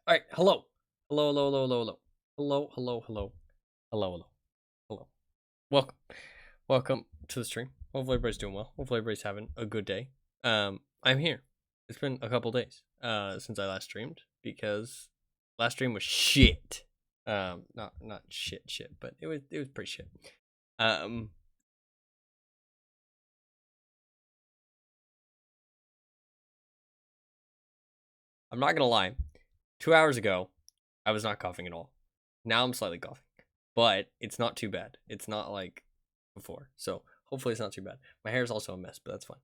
All right. Hello. Hello. Hello. Hello. Hello. Hello. Hello. Hello. Hello. Hello. Hello. Hello. Welcome. Welcome to the stream. Hopefully everybody's doing well. Hopefully everybody's having a good day. I'm here. It's been a couple days since I last streamed because last stream was shit. Not shit, but it was pretty shit. I'm not gonna lie. 2 hours ago, I was not coughing at all. Now I'm slightly coughing, but it's not too bad. It's not like before, so hopefully it's not too bad. My hair is also a mess, but that's fine.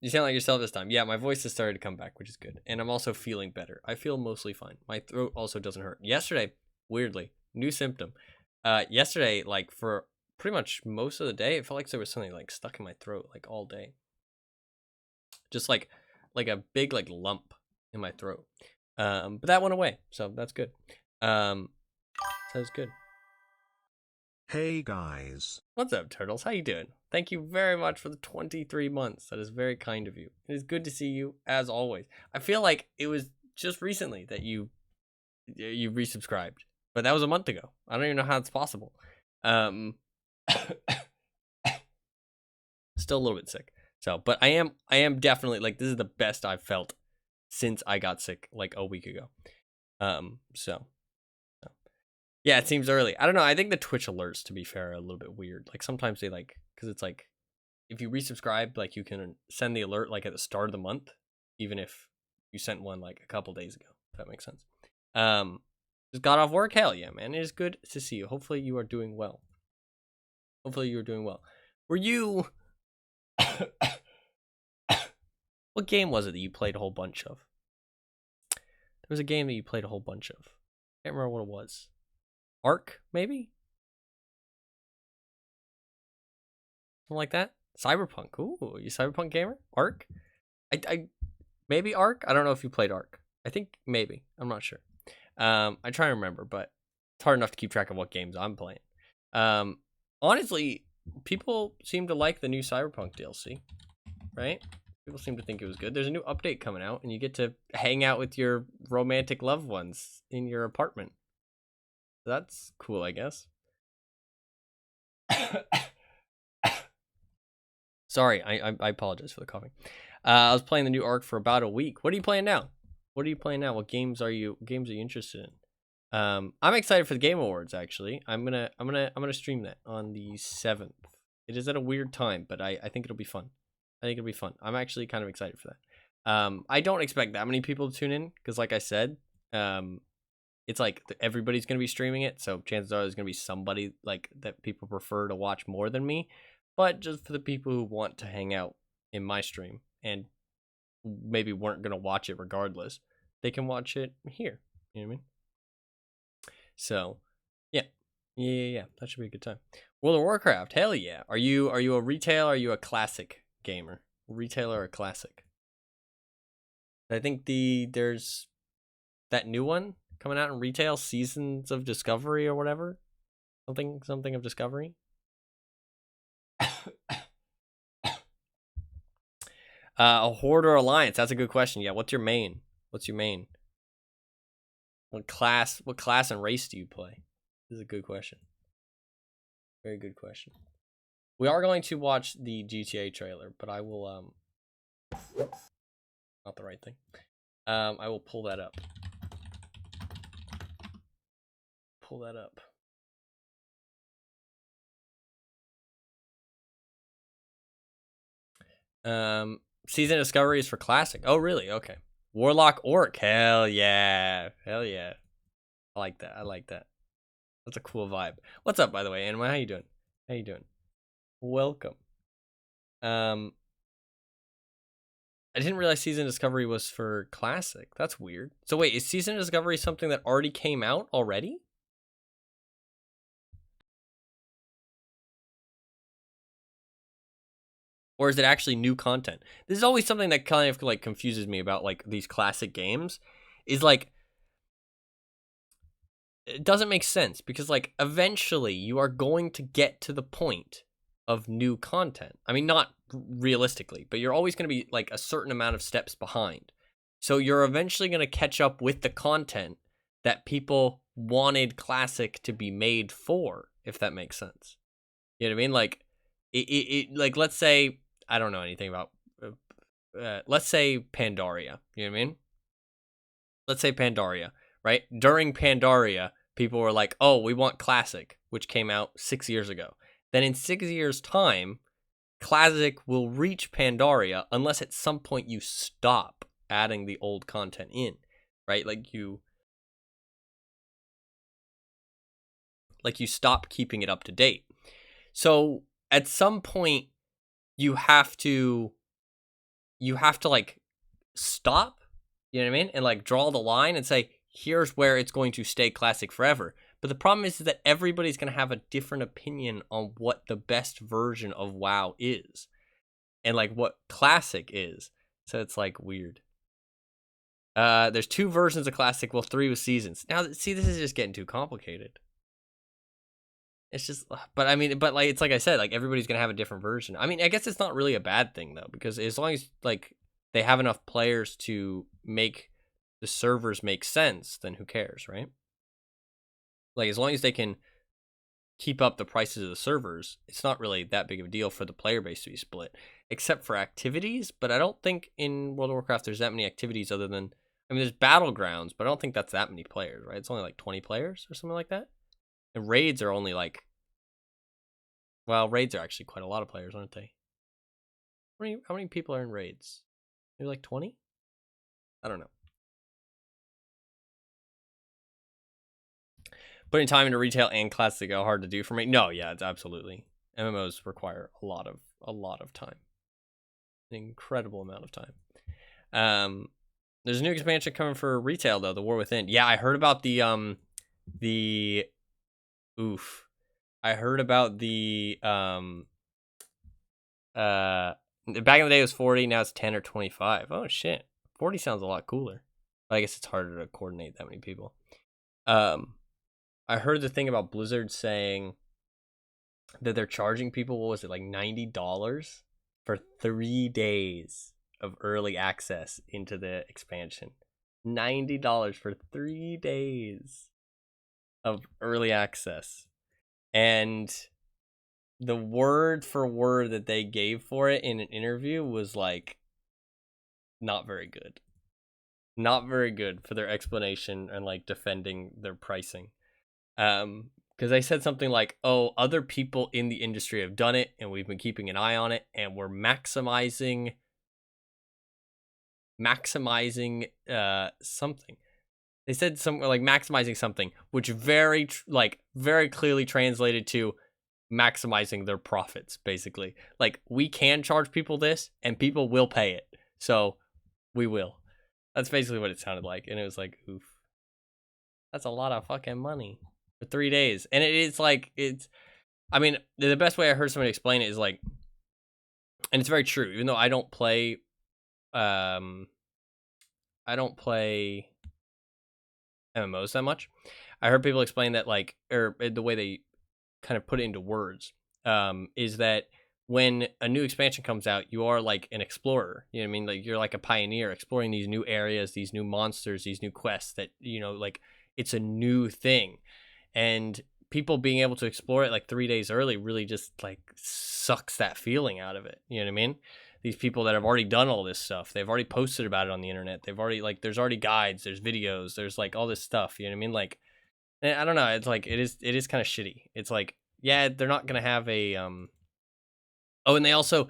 You sound like yourself this time. Yeah, my voice has started to come back, which is good, and I'm also feeling better. I feel mostly fine. My throat also doesn't hurt. Yesterday, weirdly, new symptom. Yesterday, like for pretty much most of the day, it felt like there was something like stuck in my throat like all day. Just like a big like lump in my throat. But that went away, so that's good. Sounds good. Hey guys. What's up, Turtles? How you doing? Thank you very much for the 23 months. That is very kind of you. It is good to see you, as always. I feel like it was just recently that you resubscribed, but that was a month ago. I don't even know how it's possible. Still a little bit sick. So, but I am definitely, like, this is the best I've felt since I got sick, like, a week ago. So. Yeah, it seems early. I don't know. I think the Twitch alerts, to be fair, are a little bit weird. Like sometimes they because it's like if you resubscribe, like you can send the alert like at the start of the month, even if you sent one like a couple days ago. If that makes sense. Just got off work. Hell yeah, man! It is good to see you. Hopefully you are doing well. Were you? What game was it that you played a whole bunch of? There was a game that you played a whole bunch of. I can't remember what it was. Ark, maybe? Something like that? Cyberpunk. Ooh, you Cyberpunk gamer? Ark? I maybe Ark? I don't know if you played Ark. I think maybe. I'm not sure. I try to remember, but it's hard enough to keep track of what games I'm playing. Honestly, people seem to like the new Cyberpunk DLC, right? People seem to think it was good. There's a new update coming out, and you get to hang out with your romantic loved ones in your apartment. That's cool, I guess. Sorry, I apologize for the coughing. I was playing the new Ark for about a week. What are you playing now? What What games are you interested in? I'm excited for the Game Awards. Actually, I'm gonna stream that on the 7th. It is at a weird time, but I think it'll be fun. I'm actually kind of excited for that. I don't expect that many people to tune in because, like I said, it's like everybody's going to be streaming it, so chances are there's going to be somebody like that people prefer to watch more than me. But just for the people who want to hang out in my stream and maybe weren't going to watch it regardless, they can watch it here. You know what I mean? So, yeah. That should be a good time. World of Warcraft, hell yeah. Are you a retail or are you a classic gamer? Retail or a classic? I think there's that new one coming out in retail, Seasons of Discovery or whatever. Something of Discovery. A Horde or Alliance? That's a good question. Yeah, what's your main? What class and race do you play? This is a good question. Very good question. We are going to watch the GTA trailer, but I will not the right thing. I will pull that up. Season Discovery is for classic. Oh, really? Okay. Warlock Orc. Hell yeah. I like that. That's a cool vibe. What's up, by the way, Anima? How you doing? Welcome. I didn't realize Season Discovery was for classic. That's weird. So wait, is Season Discovery something that already came out already? Or is it actually new content? This is always something that kind of like confuses me about like these classic games. Is like it doesn't make sense because like eventually you are going to get to the point of new content. I mean, not realistically, but you're always going to be like a certain amount of steps behind. So you're eventually going to catch up with the content that people wanted Classic to be made for, if that makes sense. You know what I mean? Like, like, let's say, I don't know anything about, let's say Pandaria. You know what I mean? Let's say Pandaria, right? During Pandaria, people were like, oh, we want Classic, which came out 6 years ago. Then in 6 years' time, Classic will reach Pandaria unless at some point you stop adding the old content in, right? Like you stop keeping it up to date. So at some point you have to like stop, you know what I mean? And like draw the line and say, here's where it's going to stay Classic forever. But the problem is that everybody's going to have a different opinion on what the best version of WoW is and like what Classic is. So it's like weird. There's 2 versions of Classic, well, 3 with seasons. Now, see, this is just getting too complicated. It's just, but I mean, but like, it's like I said, like everybody's gonna have a different version. I mean, I guess it's not really a bad thing though, because as long as like they have enough players to make the servers make sense, then who cares, right? Like as long as they can keep up the prices of the servers, it's not really that big of a deal for the player base to be split, except for activities. But I don't think in World of Warcraft there's that many activities other than, I mean, there's battlegrounds, but I don't think that's that many players, right? It's only like 20 players or something like that. And raids are only like, well, raids are actually quite a lot of players, aren't they? How many people are in raids? Maybe like 20? I don't know. Putting time into retail and classic, how hard to do for me? No, yeah, it's absolutely. MMOs require a lot of time. An incredible amount of time. There's a new expansion coming for retail though, The War Within. Yeah, I heard about the I heard about the back in the day it was 40, now it's 10 or 25. Oh shit. 40 sounds a lot cooler. But I guess it's harder to coordinate that many people. I heard the thing about Blizzard saying that they're charging people, what was it, like $90 for 3 days of early access into the expansion. $90 for 3 days of early access. And the word for word that they gave for it in an interview was like not very good. Not very good for their explanation and like defending their pricing. Because they said something like, oh, other people in the industry have done it and we've been keeping an eye on it and we're maximizing something. They said something like maximizing something, which very clearly translated to maximizing their profits, basically. Like, we can charge people this and people will pay it, so we will. That's basically what it sounded like. And it was like, oof, that's a lot of fucking money for 3 days. And it's like, I mean, the best way I heard somebody explain it is like, and it's very true, even though I don't play MMOs that much. I heard people explain that, like, or the way they kind of put it into words, is that when a new expansion comes out, you are like an explorer. You know what I mean? Like, you're like a pioneer exploring these new areas, these new monsters, these new quests that, you know, like, it's a new thing. And people being able to explore it like 3 days early really just like sucks that feeling out of it. You know what I mean? These people that have already done all this stuff, they've already posted about it on the internet. They've already, like, there's already guides, there's videos, there's like all this stuff. You know what I mean? Like, I don't know. It's like, it is kind of shitty. It's like, yeah, they're not going to have a, oh, and they also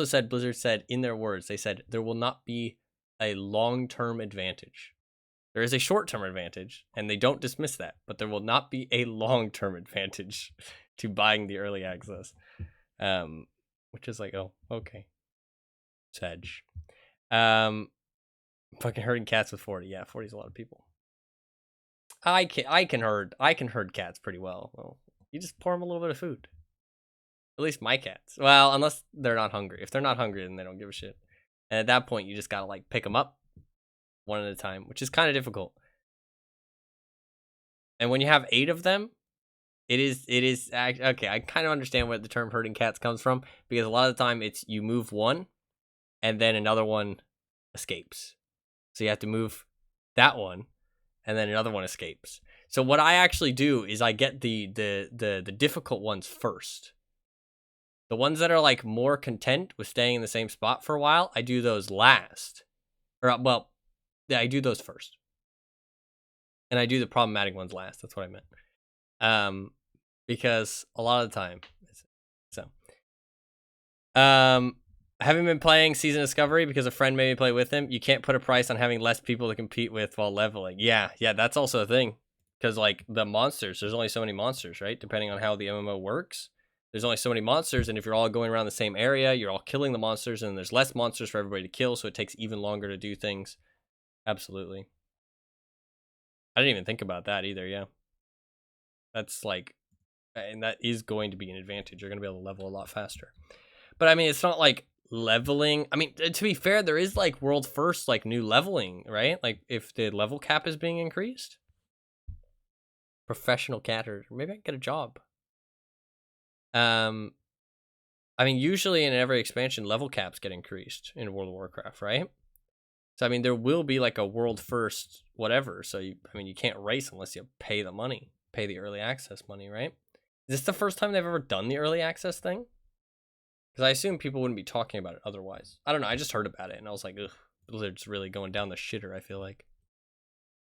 said, Blizzard said in their words, they said there will not be a long-term advantage. There is a short-term advantage, and they don't dismiss that, but there will not be a long-term advantage to buying the early access. Which is like, oh, okay. Sedge. Fucking herding cats with 40. Yeah, 40 is a lot of people. I can herd cats pretty well. Well, you just pour them a little bit of food. At least my cats. Well, unless they're not hungry. If they're not hungry, then they don't give a shit. And at that point, you just gotta like pick them up one at a time, which is kind of difficult. And when you have 8 of them, it is okay. I kind of understand where the term herding cats comes from, because a lot of the time it's you move one, and then another one escapes. So you have to move that one, and then another one escapes. So what I actually do is I get the difficult ones first. The ones that are like more content with staying in the same spot for a while, I do those last. Or well, yeah, I do those first. And I do the problematic ones last. That's what I meant. Because a lot of the time, so having been playing Season Discovery because a friend made me play with him, you can't put a price on having less people to compete with while leveling. Yeah, that's also a thing. Because like the monsters, there's only so many monsters, right? Depending on how the MMO works, there's only so many monsters, and if you're all going around the same area, you're all killing the monsters, and there's less monsters for everybody to kill, so it takes even longer to do things. Absolutely. I didn't even think about that either. Yeah, that's like, and that is going to be an advantage. You're going to be able to level a lot faster. But I mean, it's not like leveling. I mean, to be fair, there is like world first, like new leveling, right? Like if the level cap is being increased. Professional catter. Maybe I can get a job. I mean, usually in every expansion, level caps get increased in World of Warcraft, right? So I mean, there will be like a world first whatever. So you can't race unless you pay the money, pay the early access money, right? Is this the first time they've ever done the early access thing? Because I assume people wouldn't be talking about it otherwise. I don't know. I just heard about it and I was like, ugh, Blizzard's really going down the shitter, I feel like.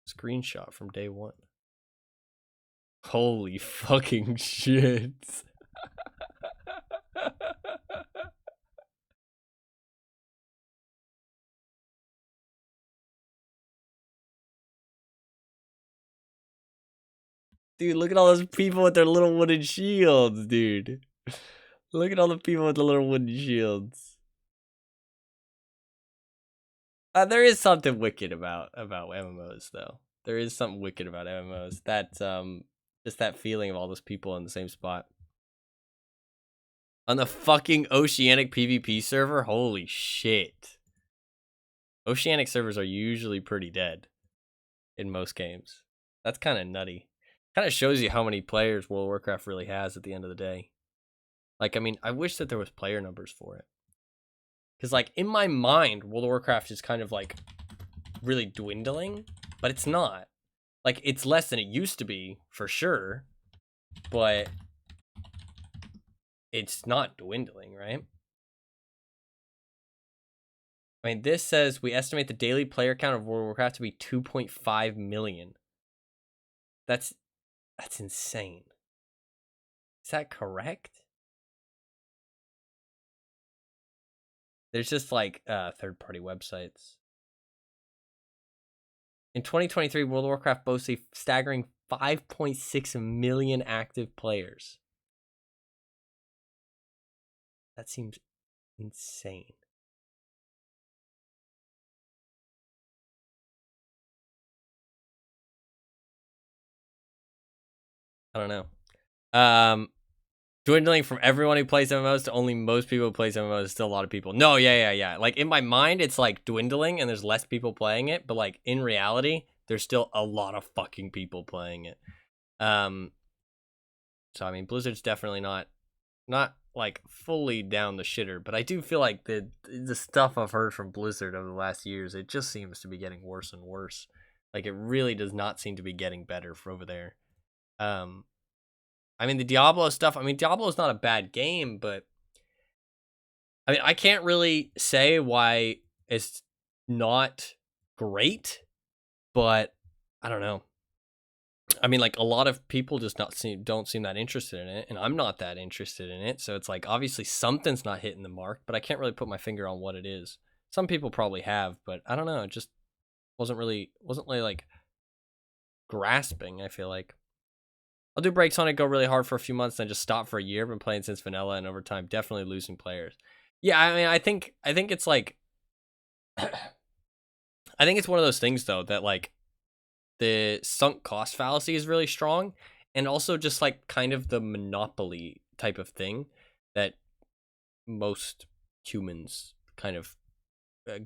Screenshot from day one. Holy fucking shit. Dude, look at all those people with their little wooden shields, dude. Look at all the people with the little wooden shields. There is something wicked about MMOs, though. There is something wicked about MMOs. That just that feeling of all those people in the same spot. On the fucking Oceanic PvP server, holy shit. Oceanic servers are usually pretty dead in most games. That's kind of nutty. Kind of shows you how many players World of Warcraft really has at the end of the day. Like, I mean, I wish that there was player numbers for it. Because, like, in my mind, World of Warcraft is kind of, like, really dwindling. But it's not. Like, it's less than it used to be, for sure. But it's not dwindling, right? I mean, this says we estimate the daily player count of World of Warcraft to be 2.5 million. That's insane. Is that correct? There's just like third-party websites. In 2023, World of Warcraft boasts a staggering 5.6 million active players. That seems insane. I don't know. Dwindling from everyone who plays MMOs to only most people who plays MMOs is still a lot of people. No, yeah. Like in my mind, it's like dwindling and there's less people playing it, but like in reality, there's still a lot of fucking people playing it. So I mean, Blizzard's definitely not like fully down the shitter, but I do feel like the stuff I've heard from Blizzard over the last years, it just seems to be getting worse and worse. Like it really does not seem to be getting better for over there. I mean, the Diablo stuff, I mean, Diablo's not a bad game, but I mean, I can't really say why it's not great, but I don't know. I mean, like a lot of people just don't seem that interested in it, and I'm not that interested in it. So it's like obviously something's not hitting the mark, but I can't really put my finger on what it is. Some people probably have, but I don't know. It just wasn't really like grasping. I feel like. I'll do breaks on it, go really hard for a few months, then just stop for a year. Been playing since vanilla, and over time, definitely losing players. Yeah, I mean, I think it's like, I think it's one of those things though that like the sunk cost fallacy is really strong, and also just like kind of the monopoly type of thing that most humans kind of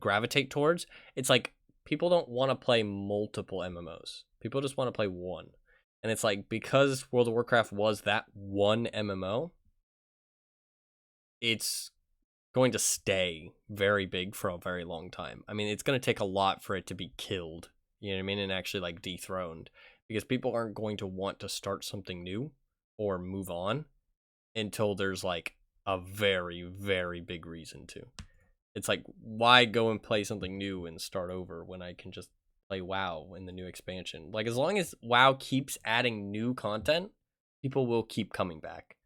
gravitate towards. It's like people don't want to play multiple MMOs. People just want to play one. And it's like, because World of Warcraft was that one MMO, it's going to stay very big for a very long time. I mean, it's going to take a lot for it to be killed, you know what I mean, and actually like dethroned, because people aren't going to want to start something new or move on until there's like a very, very big reason to. It's like, why go and play something new and start over when I can just play WoW in the new expansion? Like, as long as WoW keeps adding new content, people will keep coming back.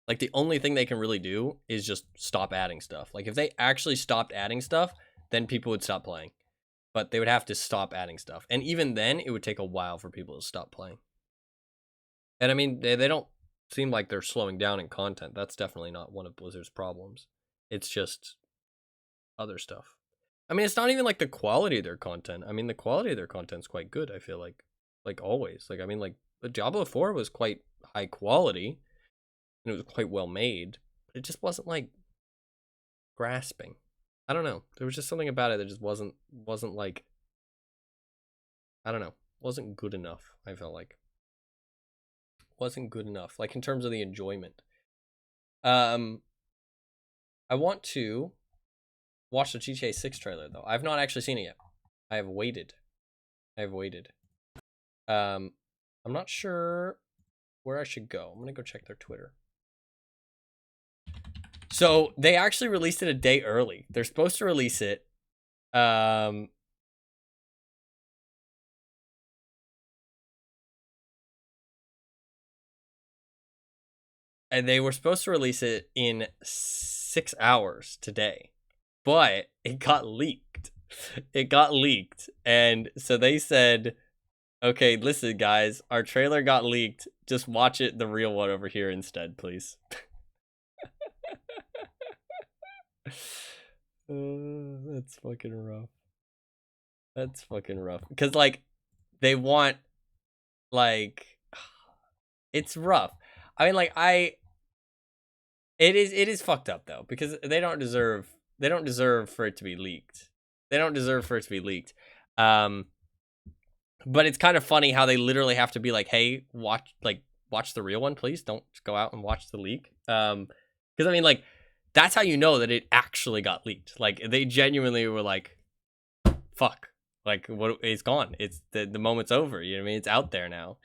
Like, the only thing they can really do is just stop adding stuff. Like, if they actually stopped adding stuff, then people would stop playing. But they would have to stop adding stuff. And even then, it would take a while for people to stop playing. And I mean, they don't seem like they're slowing down in content. That's definitely not one of Blizzard's problems. It's just other stuff. I mean, it's not even like the quality of their content. I mean, the quality of their content's quite good, I feel like always. Like, I mean, like, the Diablo 4 was quite high quality. And it was quite well made, but it just wasn't like grasping. I don't know. There was just something about it that just wasn't like, I don't know, wasn't good enough. I felt like wasn't good enough, like in terms of the enjoyment. I want to watch the GTA 6 trailer though. I've not actually seen it yet. I have waited. I'm not sure where I should go. I'm gonna go check their Twitter. So they actually released it a day early. They're supposed to release it. And they were supposed to release it in 6 hours today, but it got leaked. And so they said, okay, listen guys, our trailer got leaked. Just watch it, the real one over here instead, please. That's fucking rough. Because like they want, like, it's rough. I mean, like, it is fucked up though, because they don't deserve for it to be leaked. But it's kind of funny how they literally have to be like, hey, watch the real one, please. Don't go out and watch the leak. Because I mean, like, that's how you know that it actually got leaked. Like, they genuinely were like, fuck, like, what, it's gone. It's the moment's over. You know what I mean? It's out there now.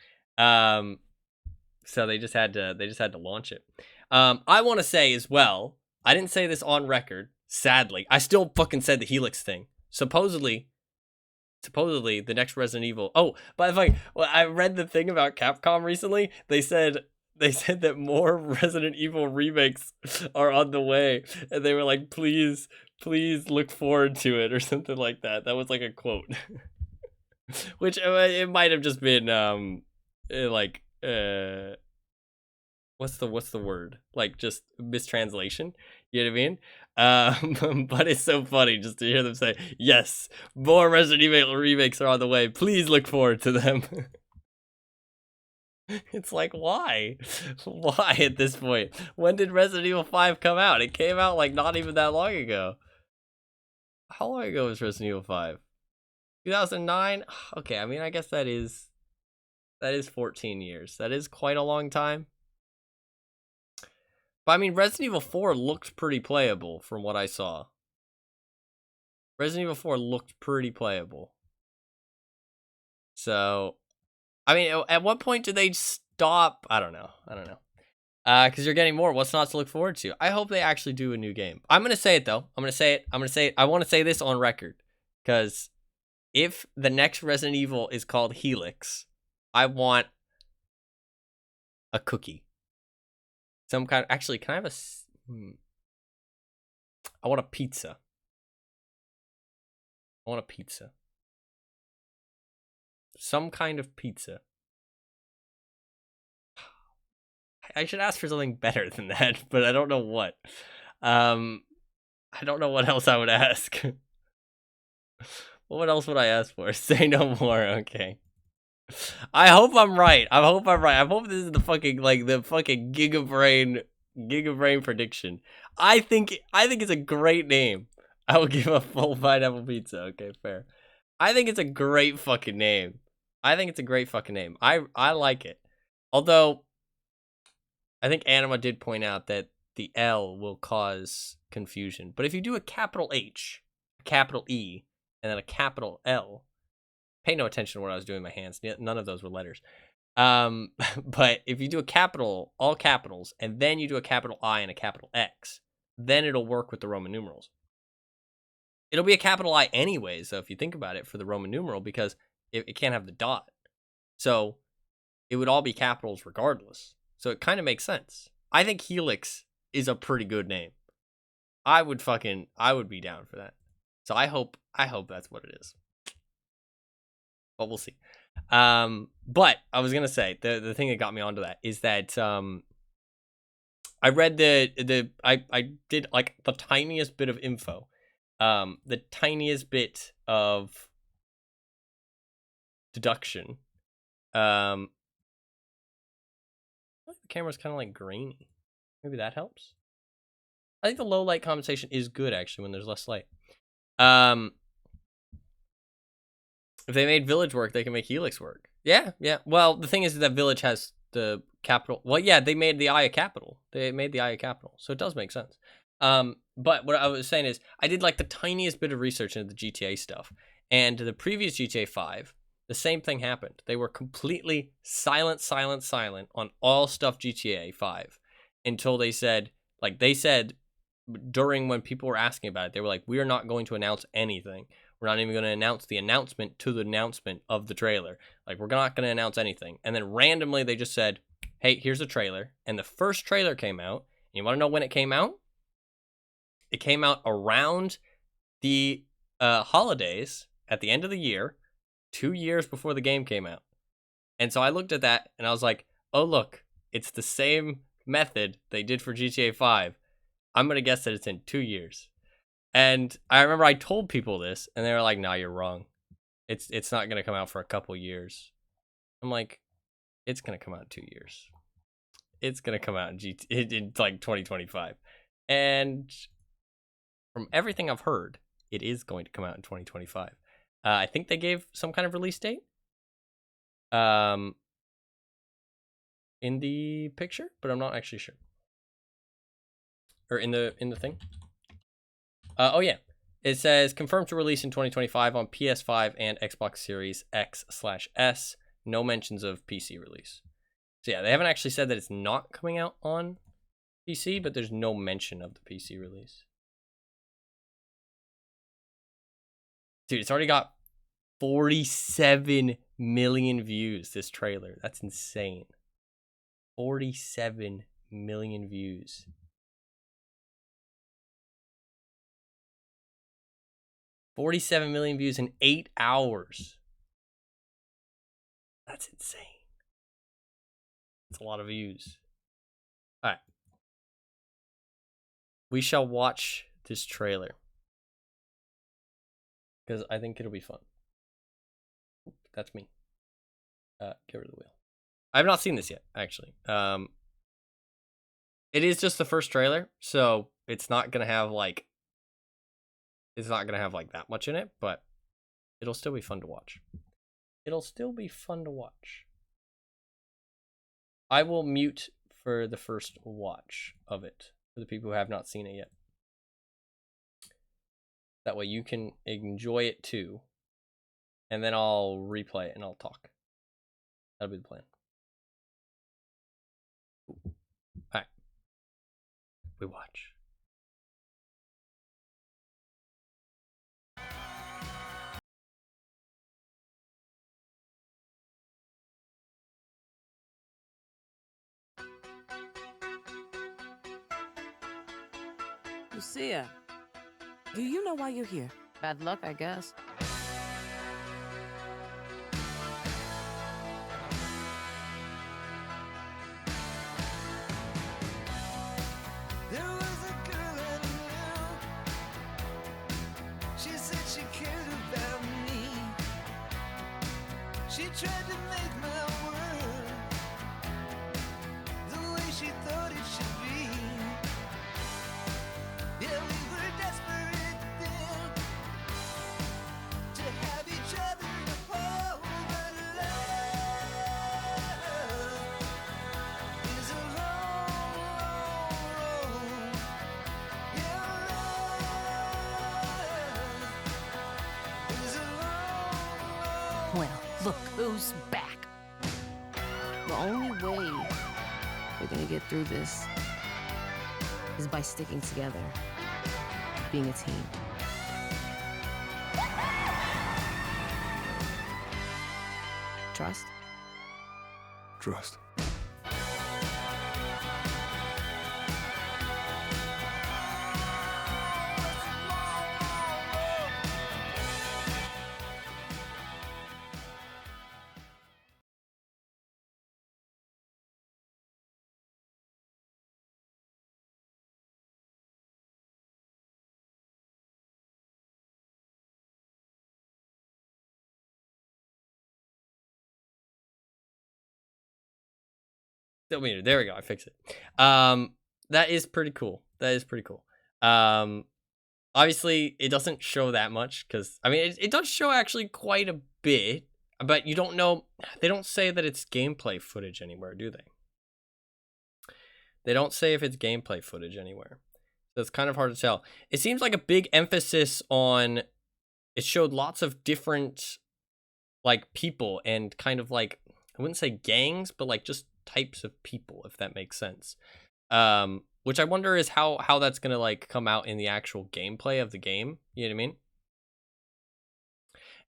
So they just had to launch it. I want to say as well, I didn't say this on record, sadly. I still fucking said the Helix thing. Supposedly the next Resident Evil. Oh, by the way, well, I read the thing about Capcom recently. They said that more Resident Evil remakes are on the way, and they were like, please look forward to it, or something like that. That was like a quote. Which it might have just been like what's the word? Like, just mistranslation. You know what I mean? But it's so funny just to hear them say, yes, more Resident Evil remakes are on the way. Please look forward to them. It's like, why? Why at this point? When did Resident Evil 5 come out? It came out like not even that long ago. How long ago was Resident Evil 5? 2009? Okay, I mean, I guess that is 14 years. That is quite a long time. But I mean, Resident Evil 4 looked pretty playable from what I saw. Resident Evil 4 looked pretty playable. So, I mean, at what point do they stop? I don't know. Because you're getting more. What's not to look forward to? I hope they actually do a new game. I'm going to say it, though. I want to say this on record. Because if the next Resident Evil is called Helix, I want a cookie. Some kind of, actually, can I have I want a pizza. Some kind of pizza. I should ask for something better than that, but I don't know what. I don't know what else I would ask. What else would I ask for? Say no more. Okay. I hope I'm right. I hope this is the fucking Giga Brain prediction. I think it's a great name. I will give a full pineapple pizza. Okay, fair. I think it's a great fucking name. I like it. Although, I think Anima did point out that the L will cause confusion. But if you do a capital H, a capital E, and then a capital L, pay no attention to what I was doing with my hands. None of those were letters. But if you do a capital, all capitals, and then you do a capital I and a capital X, then it'll work with the Roman numerals. It'll be a capital I anyways, so if you think about it, for the Roman numeral, because it can't have the dot. So it would all be capitals regardless. So it kind of makes sense. I think Helix is a pretty good name. I would be down for that. So I hope that's what it is. But we'll see. But I was gonna say the thing that got me onto that is that I read I did like the tiniest bit of info, the tiniest bit of deduction. The camera's kind of like grainy. Maybe that helps. I think the low light compensation is good actually when there's less light. If they made Village work, they can make Helix work. Yeah. Well, the thing is that Village has the capital. Well, yeah, they made the I a capital. They made the I a capital, so it does make sense. But what I was saying is, I did like the tiniest bit of research into the GTA stuff, and the previous GTA 5, the same thing happened. They were completely silent on all stuff GTA 5 until they said during when people were asking about it, they were like, "We are not going to announce anything. We're not even going to announce the announcement to the announcement of the trailer. Like, we're not going to announce anything." And then randomly they just said, "Hey, here's a trailer." And the first trailer came out. And you want to know when it came out? It came out around the holidays at the end of the year, 2 years before the game came out. And so I looked at that and I was like, oh, look, it's the same method they did for GTA 5. I'm going to guess that it's in 2 years. And I remember I told people this, and they were like, "Nah, you're wrong. It's not gonna come out for a couple years." I'm like, "It's gonna come out in 2 years. It's gonna come out in like 2025." And from everything I've heard, it is going to come out in 2025. I think they gave some kind of release date. In the picture, but I'm not actually sure. Or in the thing. Oh yeah, it says confirmed to release in 2025 on PS5 and Xbox Series X/S. No mentions of PC release. So yeah, they haven't actually said that it's not coming out on PC, but there's no mention of the PC release. Dude, it's already got 47 million views, this trailer. That's insane. 47 million views. 47 million views in 8 hours. That's insane. That's a lot of views. All right. We shall watch this trailer, because I think it'll be fun. That's me. Get rid of the wheel. I have not seen this yet, actually. It is just the first trailer, so it's not gonna have like that much in it, but it'll still be fun to watch. I will mute for the first watch of it for the people who have not seen it yet. That way you can enjoy it too, and then I'll replay it and I'll talk. That'll be the plan. All right, we watch. Lucia, do you know why you're here? Bad luck, I guess. There was a girl I knew. She said she cared about me. She tried to make my world the way she thought it should be. Yeah, we were desperate then to have each other to hold, but love Look who's back. The only way we're gonna get through this is by sticking together, being a team. Trust? Trust. Still muted. There we go. I fixed it. That is pretty cool. That is pretty cool. Obviously it doesn't show that much because I mean it does show actually quite a bit, but you don't know. They don't say that it's gameplay footage anywhere, do they? They don't say if it's gameplay footage anywhere, so it's kind of hard to tell. It seems like a big emphasis on. It showed lots of different, like, people and kind of like, I wouldn't say gangs, but like just types of people, if that makes sense. Which I wonder is how that's gonna like come out in the actual gameplay of the game. You know what I mean?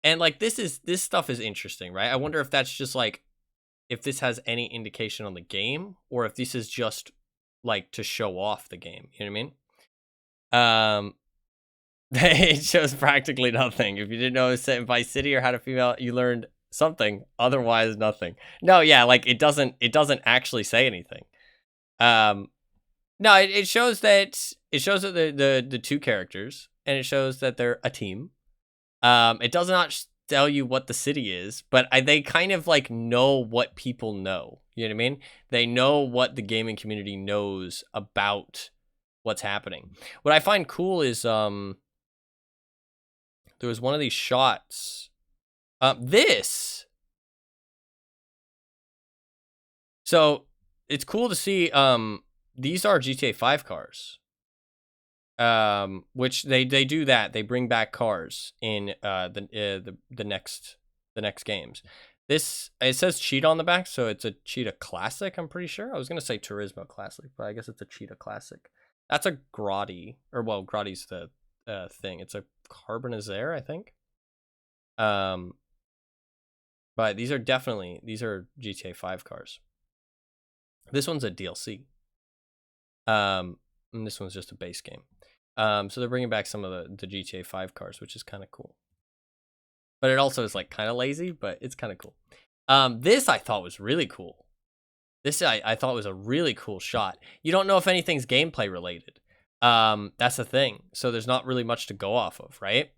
And like this stuff is interesting, right? I wonder if that's just like if this has any indication on the game or if this is just like to show off the game. You know what I mean? It shows practically nothing. If you didn't know it was set in Vice City or had a female, you learned something. Otherwise, nothing. No, yeah, like it doesn't actually say anything. No, it shows that the two characters, and it shows that they're a team. It does not tell you what the city is, but they kind of like know what people know. You know what I mean? They know what the gaming community knows about what's happening. What I find cool is there was one of these shots. So it's cool to see. These are GTA 5 cars. Which they do that. They bring back cars in the next games. This, it says Cheetah on the back, so it's a Cheetah Classic. I'm pretty sure. I was gonna say Turismo Classic, but I guess it's a Cheetah Classic. That's a Grotti, or well, Grotti's the thing. It's a Carbonizer, I think. But these are GTA 5 cars. This one's a DLC. And this one's just a base game. So they're bringing back some of the GTA 5 cars, which is kind of cool. But it also is like kind of lazy, but it's kind of cool. This I thought was really cool. This I thought was a really cool shot. You don't know if anything's gameplay related. That's the thing. So there's not really much to go off of, right?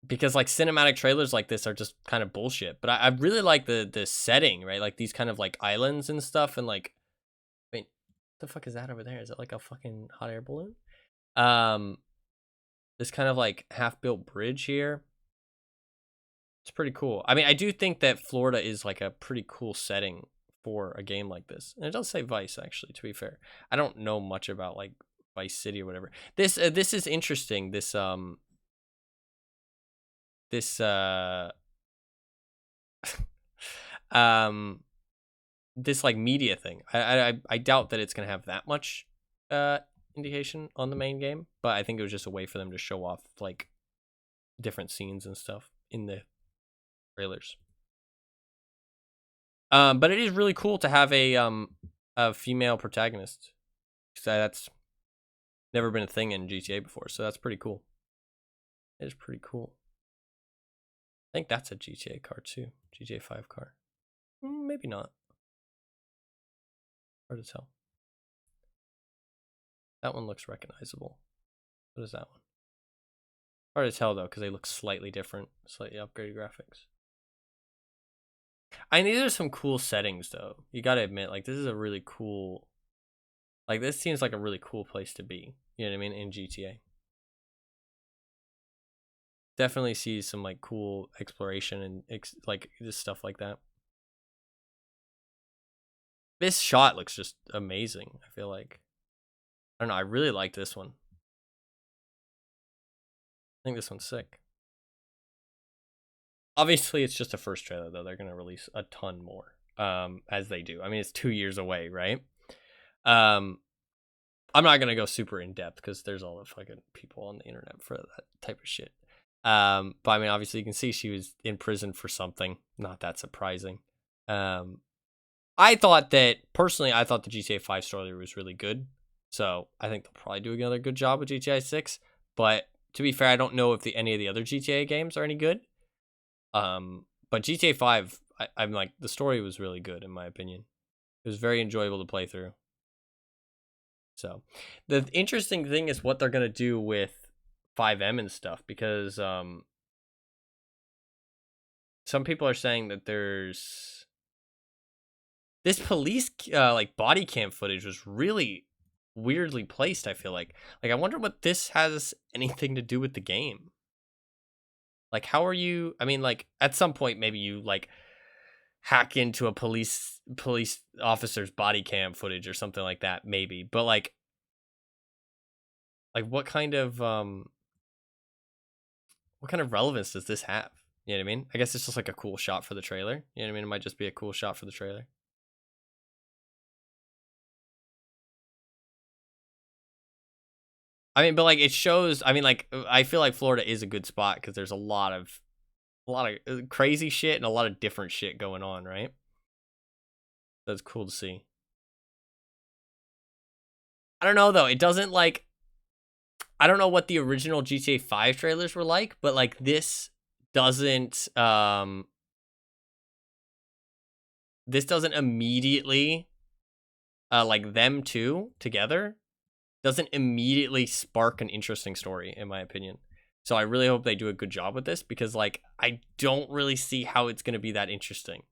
Because like cinematic trailers like this are just kind of bullshit. But I really like the setting, right? Like these kind of like islands and stuff, and like, wait, what the fuck is that over there? Is it like a fucking hot air balloon? This kind of like half-built bridge here. It's pretty cool. I mean, I do think that Florida is like a pretty cool setting for a game like this. And it does say Vice, actually, to be fair. I don't know much about like Vice City or whatever. This is interesting. This this like media thing. I doubt that it's gonna have that much indication on the main game, but I think it was just a way for them to show off like different scenes and stuff in the trailers. But it is really cool to have a female protagonist. So that's never been a thing in GTA before, so that's pretty cool. It is pretty cool. I think that's a GTA car too. GTA 5 car. Maybe not. Hard to tell. That one looks recognizable. What is that one? Hard to tell though, because they look slightly different, slightly upgraded graphics. I mean, these are some cool settings though. You gotta admit, like this is a really cool. Like this seems like a really cool place to be. You know what I mean? In GTA. Definitely see some like cool exploration and like just stuff like that. This shot looks just amazing. I feel like, I don't know. I really like this one. I think this one's sick. Obviously, it's just a first trailer, though. They're going to release a ton more, as they do. I mean, it's 2 years away, right? I'm not going to go super in-depth because there's all the fucking people on the internet for that type of shit. But I mean, obviously, you can see she was in prison for something. Not that surprising. I thought the GTA 5 story was really good. So I think they'll probably do another good job with GTA 6. But to be fair, I don't know if any of the other GTA games are any good. But GTA 5, I'm like, the story was really good in my opinion. It was very enjoyable to play through. So the interesting thing is what they're gonna do with 5M and stuff, because some people are saying that there's this police like body cam footage was really weirdly placed. I feel like I wonder what this has anything to do with the game. Like, how are you? I mean, like, at some point, maybe you like hack into a police officer's body cam footage or something like that, maybe. But like what kind of relevance does this have? You know what I mean? I guess it's just like a cool shot for the trailer. You know what I mean? It might just be a cool shot for the trailer. I mean, but like it shows. I mean, like I feel like Florida is a good spot because there's a lot of crazy shit and a lot of different shit going on, right? That's cool to see. I don't know though. It doesn't like. I don't know what the original GTA 5 trailers were like, but like this doesn't immediately like them two together doesn't immediately spark an interesting story in my opinion. So I really hope they do a good job with this because like I don't really see how it's going to be that interesting.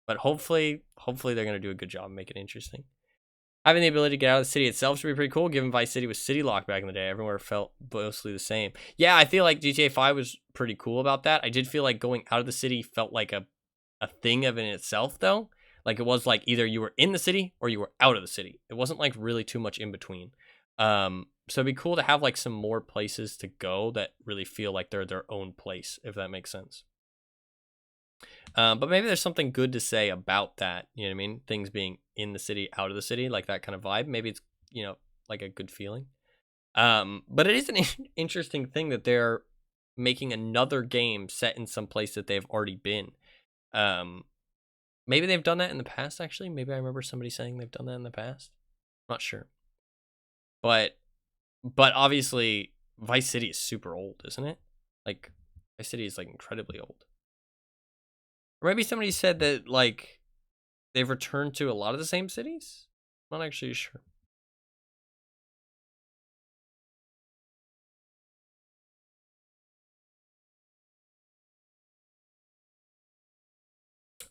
But hopefully they're going to do a good job and make it interesting. Having the ability to get out of the city itself should be pretty cool, given Vice City was city locked back in the day. Everywhere felt mostly the same. Yeah, I feel like GTA 5 was pretty cool about that. I did feel like going out of the city felt like a thing of in itself, though. Like, it was like either you were in the city or you were out of the city. It wasn't like really too much in between. So it'd be cool to have like some more places to go that really feel like they're their own place, if that makes sense. But maybe there's something good to say about that. You know what I mean? Things being in the city, out of the city, like that kind of vibe. Maybe it's, you know, like a good feeling. But it is an interesting thing that they're making another game set in some place that they've already been. Maybe they've done that in the past, actually. Maybe I remember somebody saying they've done that in the past. I'm not sure. But obviously, Vice City is super old, isn't it? Like, Vice City is like incredibly old. Or maybe somebody said that like they've returned to a lot of the same cities. I'm not actually sure.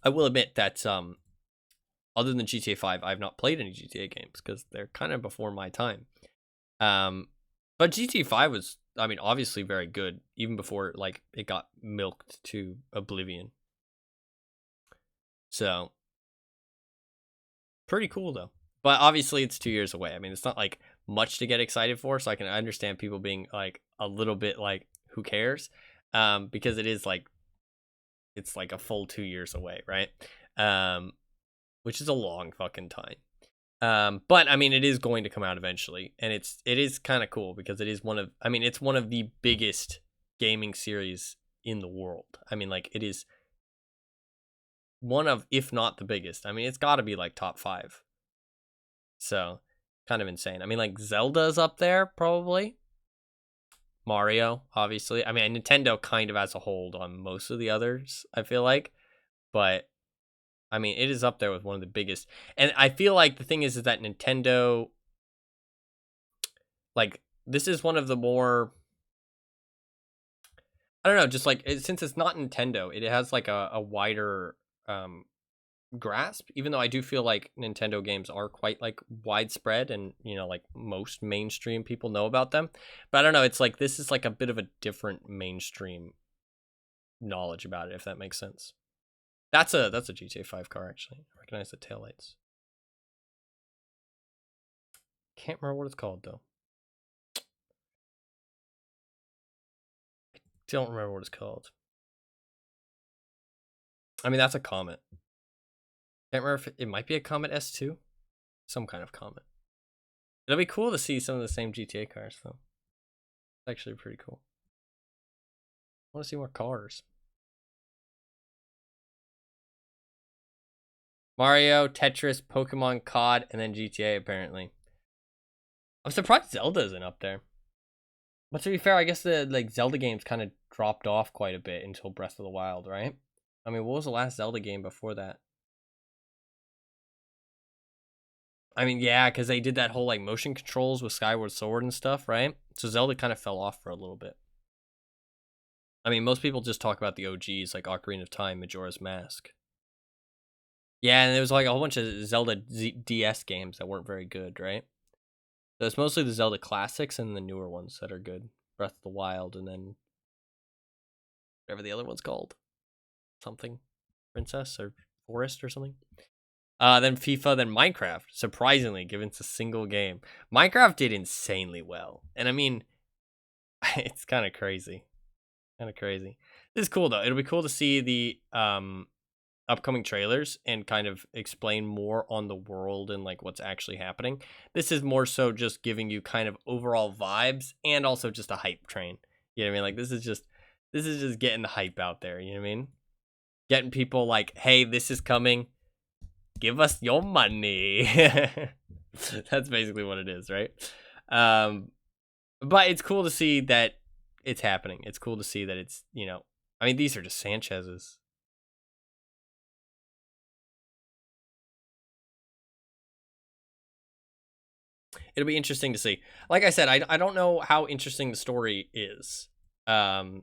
I will admit that other than GTA 5, I've not played any GTA games because they're kind of before my time. But GTA 5 was, I mean, obviously very good even before like it got milked to oblivion. So pretty cool though. But obviously it's 2 years away. I mean, it's not like much to get excited for, so I can understand people being like a little bit like who cares? Because it is like it's like a full 2 years away, right? Which is a long fucking time. But I mean it is going to come out eventually, and it is kind of cool because it is it's one of the biggest gaming series in the world. I mean, like, it is one of, if not the biggest. I mean, it's got to be like top 5. So, kind of insane. I mean, like, Zelda's up there probably. Mario, obviously. I mean, Nintendo kind of has a hold on most of the others, I feel like. But I mean, it is up there with one of the biggest. And I feel like the thing is that Nintendo, like, this is one of the more, I don't know, just like, since it's not Nintendo, it has like a wider grasp, even though I do feel like Nintendo games are quite like widespread and, you know, like most mainstream people know about them. But I don't know, it's like this is like a bit of a different mainstream knowledge about it, if that makes sense. That's a GTA 5 car, actually. I recognize the taillights. Can't remember what it's called though. Don't remember what it's called. I mean, that's a Comet. Can't remember if it might be a Comet S2. Some kind of Comet. It'll be cool to see some of the same GTA cars, though. It's actually pretty cool. I want to see more cars. Mario, Tetris, Pokemon, COD, and then GTA, apparently. I'm surprised Zelda isn't up there. But to be fair, I guess the Zelda games kind of dropped off quite a bit until Breath of the Wild, right? I mean, what was the last Zelda game before that? I mean, yeah, because they did that whole like motion controls with Skyward Sword and stuff, right? So Zelda kind of fell off for a little bit. I mean, most people just talk about the OGs like Ocarina of Time, Majora's Mask. Yeah, and there was like a whole bunch of Zelda DS games that weren't very good, right? So it's mostly the Zelda classics and the newer ones that are good. Breath of the Wild, and then whatever the other one's called. Something. Princess or Forest or something. Then FIFA, then Minecraft. Surprisingly, given it's a single game. Minecraft did insanely well. And I mean, it's kind of crazy. Kind of crazy. This is cool, though. It'll be cool to see the upcoming trailers and kind of explain more on the world and like what's actually happening. This is more so just giving you kind of overall vibes and also just a hype train. You know what I mean? Like this is just getting the hype out there, you know what I mean? Getting people like, "Hey, this is coming. Give us your money." That's basically what it is, right? But it's cool to see that it's happening. It's cool to see that it's, you know, I mean, these are just Sanchez's. It'll be interesting to see. Like I said, I don't know how interesting the story is. Or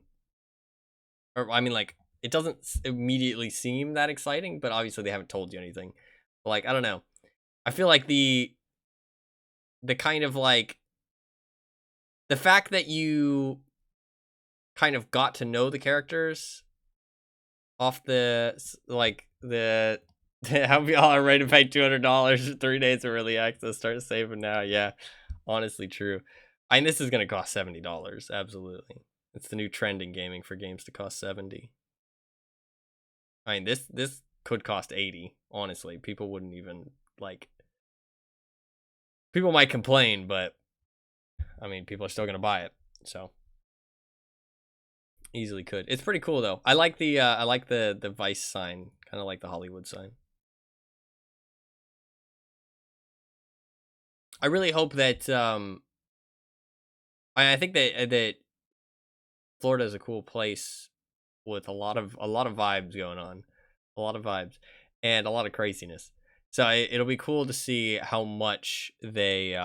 I mean, like, it doesn't immediately seem that exciting, but obviously they haven't told you anything. But like, I don't know. I feel like the kind of like the fact that you kind of got to know the characters off the like the how y'all are ready to pay $200 3 days of early access. Start saving now. Yeah, honestly, true. I mean, this is gonna cost $70. Absolutely, it's the new trend in gaming for games to cost 70. I mean, this could cost 80. Honestly, people wouldn't even like. People might complain, but I mean, people are still gonna buy it. So easily could. It's pretty cool though. I like the Vice sign, kind of like the Hollywood sign. I really hope that I think that Florida is a cool place with a lot of vibes going on, a lot of vibes, and a lot of craziness. So it'll be cool to see how much they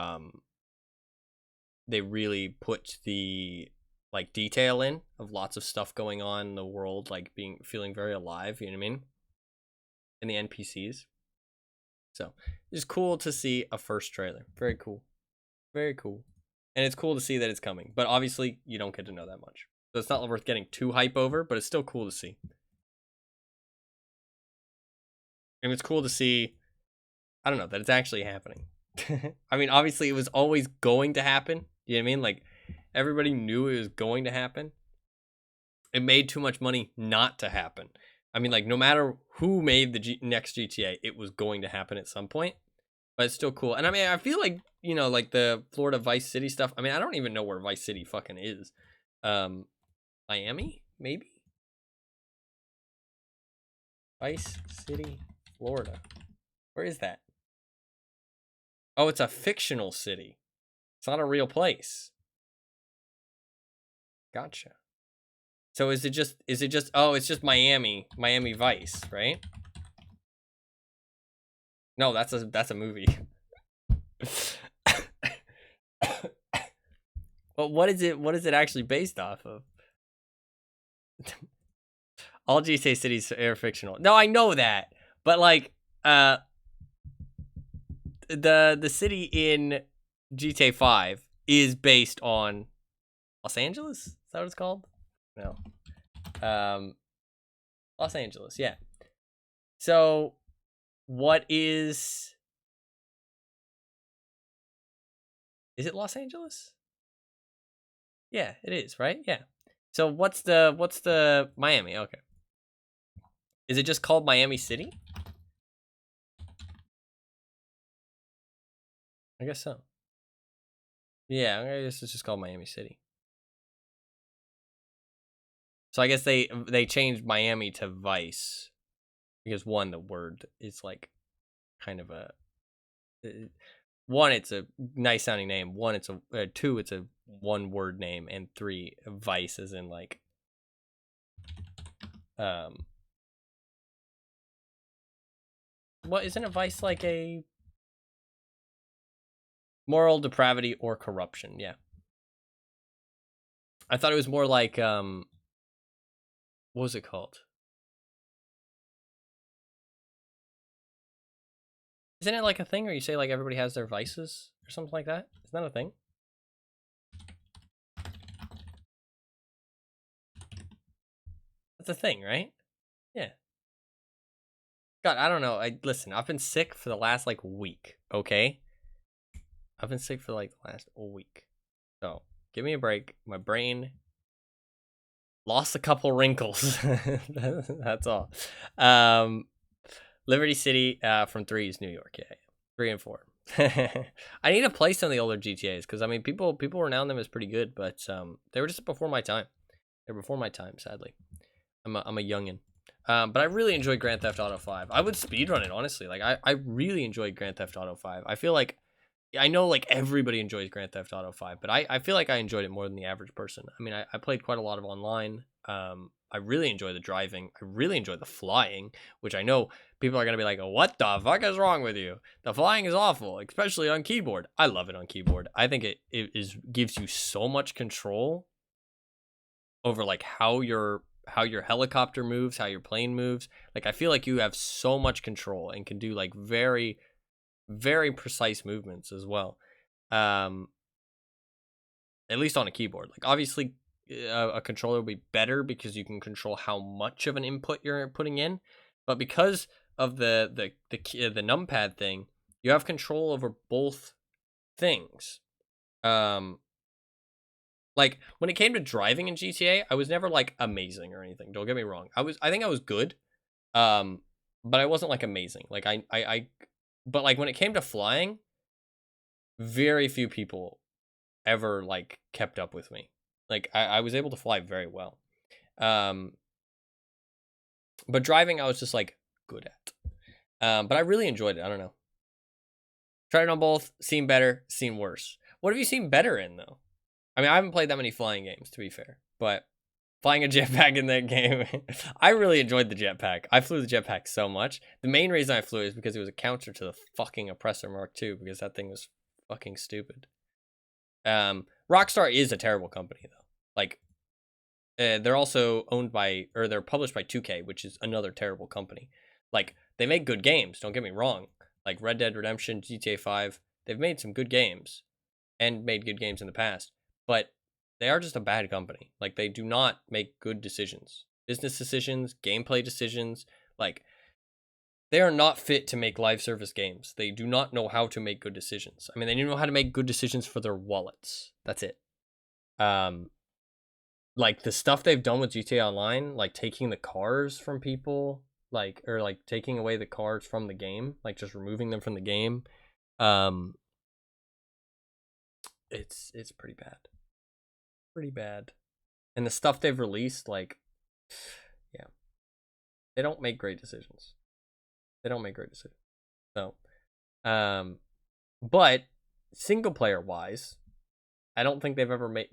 really put the like detail in of lots of stuff going on in the world, like feeling very alive. You know what I mean? And the NPCs. So it's cool to see a first trailer. Very cool. Very cool. And it's cool to see that it's coming. But obviously, you don't get to know that much. So it's not worth getting too hype over, but it's still cool to see. And it's cool to see, I don't know, that it's actually happening. I mean, obviously, it was always going to happen. You know what I mean? Like, everybody knew it was going to happen. It made too much money not to happen. I mean, like, no matter who made the next GTA, it was going to happen at some point. But it's still cool. And I mean, I feel like, you know, like the Florida Vice City stuff. I mean, I don't even know where Vice City fucking is. Miami? Maybe? Vice City, Florida. Where is that? Oh, it's a fictional city. It's not a real place. Gotcha. So is it just oh, it's just Miami Vice, right? No, that's a movie. But what is it actually based off of? All GTA cities are fictional. No, I know that. But like the city in GTA 5 is based on Los Angeles? Is that what it's called? No. Los Angeles, yeah. So what is it Los Angeles? Yeah, it is, right? Yeah. So what's the Miami? Okay. Is it just called Miami City? I guess so. Yeah, I guess it's just called Miami City. So I guess they changed Miami to Vice because one, the word is like kind of a one, it's a nice sounding name. One, it's a two, it's a one word name, and three, Vice is in like what isn't a vice like a moral depravity or corruption? Yeah. I thought it was more like what was it called? Isn't it like a thing where you say like everybody has their vices or something like that? Isn't that a thing? That's a thing, right? Yeah. God, I don't know. Listen, I've been sick for the last like week, okay? I've been sick for like the last week. So, give me a break. My brain lost a couple wrinkles. That's all. Liberty City from 3 is New York. Yeah. 3 and 4. I need to play some of the older GTAs because I mean people renown them as pretty good, but they were just before my time. They're before my time, sadly. I'm a youngin. But I really enjoyed Grand Theft Auto 5. I would speedrun it, honestly. Like I really enjoyed Grand Theft Auto 5. I feel like I know like everybody enjoys Grand Theft Auto 5, but I feel like I enjoyed it more than the average person. I mean, I played quite a lot of online. I really enjoy the driving. I really enjoy the flying, which I know people are going to be like, what the fuck is wrong with you? The flying is awful, especially on keyboard. I love it on keyboard. I think it gives you so much control over like how your helicopter moves, how your plane moves. Like I feel like you have so much control and can do like very, very precise movements as well. At least on a keyboard. Like obviously a controller will be better because you can control how much of an input you're putting in, but because of the numpad thing, you have control over both things. Like when it came to driving in GTA, I was never like amazing or anything. Don't get me wrong. I think I was good. But I wasn't like amazing. Like but like when it came to flying, very few people ever like kept up with me. Like I was able to fly very well. But driving I was just like good at. But I really enjoyed it. I don't know. Tried it on both, seen better, seen worse. What have you seen better in though? I mean, I haven't played that many flying games, to be fair, but flying a jetpack in that game, I really enjoyed the jetpack. I flew the jetpack so much. The main reason I flew is because it was a counter to the fucking Oppressor Mark II, because that thing was fucking stupid. Rockstar is a terrible company, though. Like, they're also owned by, or they're published by 2K, which is another terrible company. Like, they make good games, don't get me wrong. Like Red Dead Redemption, GTA 5, they've made some good games, and made good games in the past. But they are just a bad company. Like, they do not make good decisions. Business decisions, gameplay decisions. Like, they are not fit to make live service games. They do not know how to make good decisions. I mean, they know how to make good decisions for their wallets. That's it. Like, the stuff they've done with GTA Online, like, taking the cars from people, like, or, like, taking away the cars from the game, like, just removing them from the game. It's pretty bad. Pretty bad. And the stuff they've released, like, yeah, they don't make great decisions. So but single player wise, I don't think they've ever made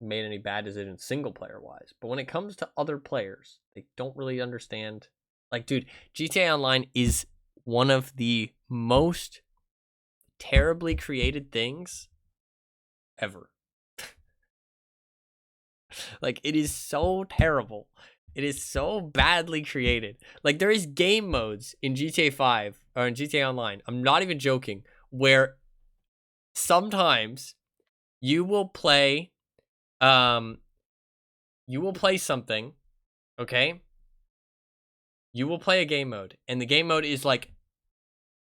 any bad decisions single player wise. But when it comes to other players, they don't really understand. Like, dude, GTA Online is one of the most terribly created things ever. Like, it is so terrible. It is so badly created. Like, there is game modes in GTA 5 or in GTA Online. I'm not even joking. Where sometimes you will play something, okay? You will play a game mode, and the game mode is like,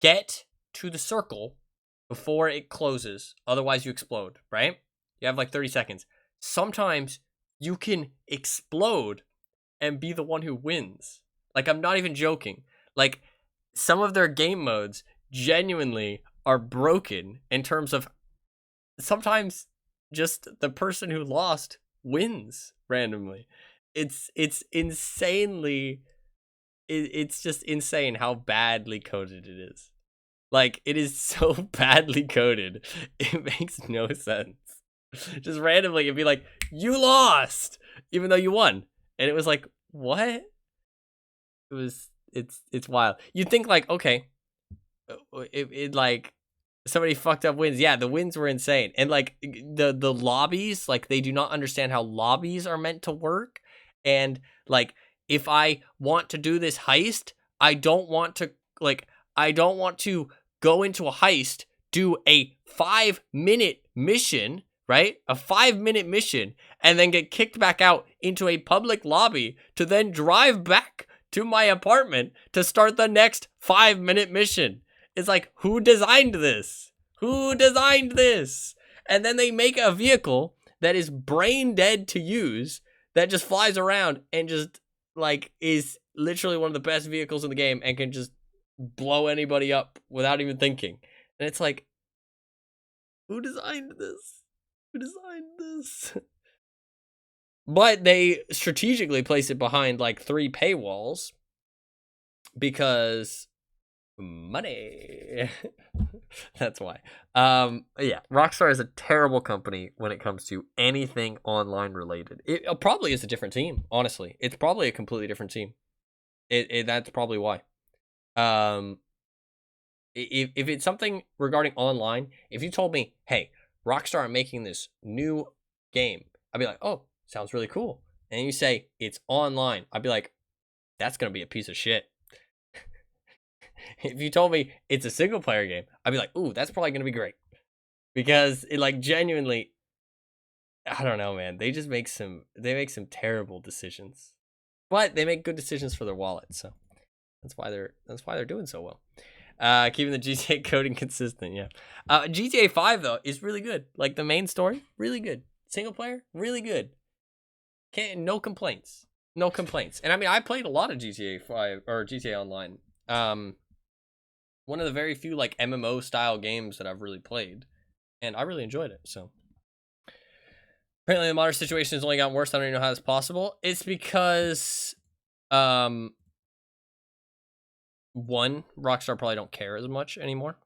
get to the circle before it closes, otherwise you explode, right? You have like 30 seconds. Sometimes you can explode and be the one who wins. Like, I'm not even joking. Like, some of their game modes genuinely are broken in terms of sometimes just the person who lost wins randomly. It's insanely it's just insane how badly coded it is. Like, it is so badly coded. It makes no sense. Just randomly it'd be like, you lost even though you won. And it was like, what? It's wild. You'd think like, okay, it like somebody fucked up wins. Yeah, the wins were insane. And like the lobbies, like they do not understand how lobbies are meant to work. And like if I want to do this heist, I don't want to go into a heist, do a 5-minute mission, right? A 5-minute mission, and then get kicked back out into a public lobby to then drive back to my apartment to start the next 5-minute mission. It's like, who designed this? Who designed this? And then they make a vehicle that is brain dead to use, that just flies around and just like is literally one of the best vehicles in the game and can just blow anybody up without even thinking. And it's like, who designed this? Who designed this? But they strategically place it behind like 3 paywalls because money. That's why. Yeah, Rockstar is a terrible company when it comes to anything online related. It probably is a different team, honestly. It's probably a completely different team. That's probably why. If it's something regarding online, if you told me, hey, Rockstar are making this new game, I'd be like, oh, sounds really cool. And you say it's online, I'd be like, that's gonna be a piece of shit. If you told me it's a single player game, I'd be like, ooh, that's probably gonna be great. Because it like genuinely, I don't know, man. They just make some terrible decisions. But they make good decisions for their wallet, so that's why they're doing so well. Keeping the GTA coding consistent, yeah. GTA 5 though is really good. Like the main story, really good. Single player, really good. No complaints. No complaints. And I mean, I played a lot of GTA 5 or GTA Online. One of the very few like MMO style games that I've really played, and I really enjoyed it. So apparently the modern situation has only gotten worse. I don't even know how that's possible. It's because one, Rockstar probably don't care as much anymore,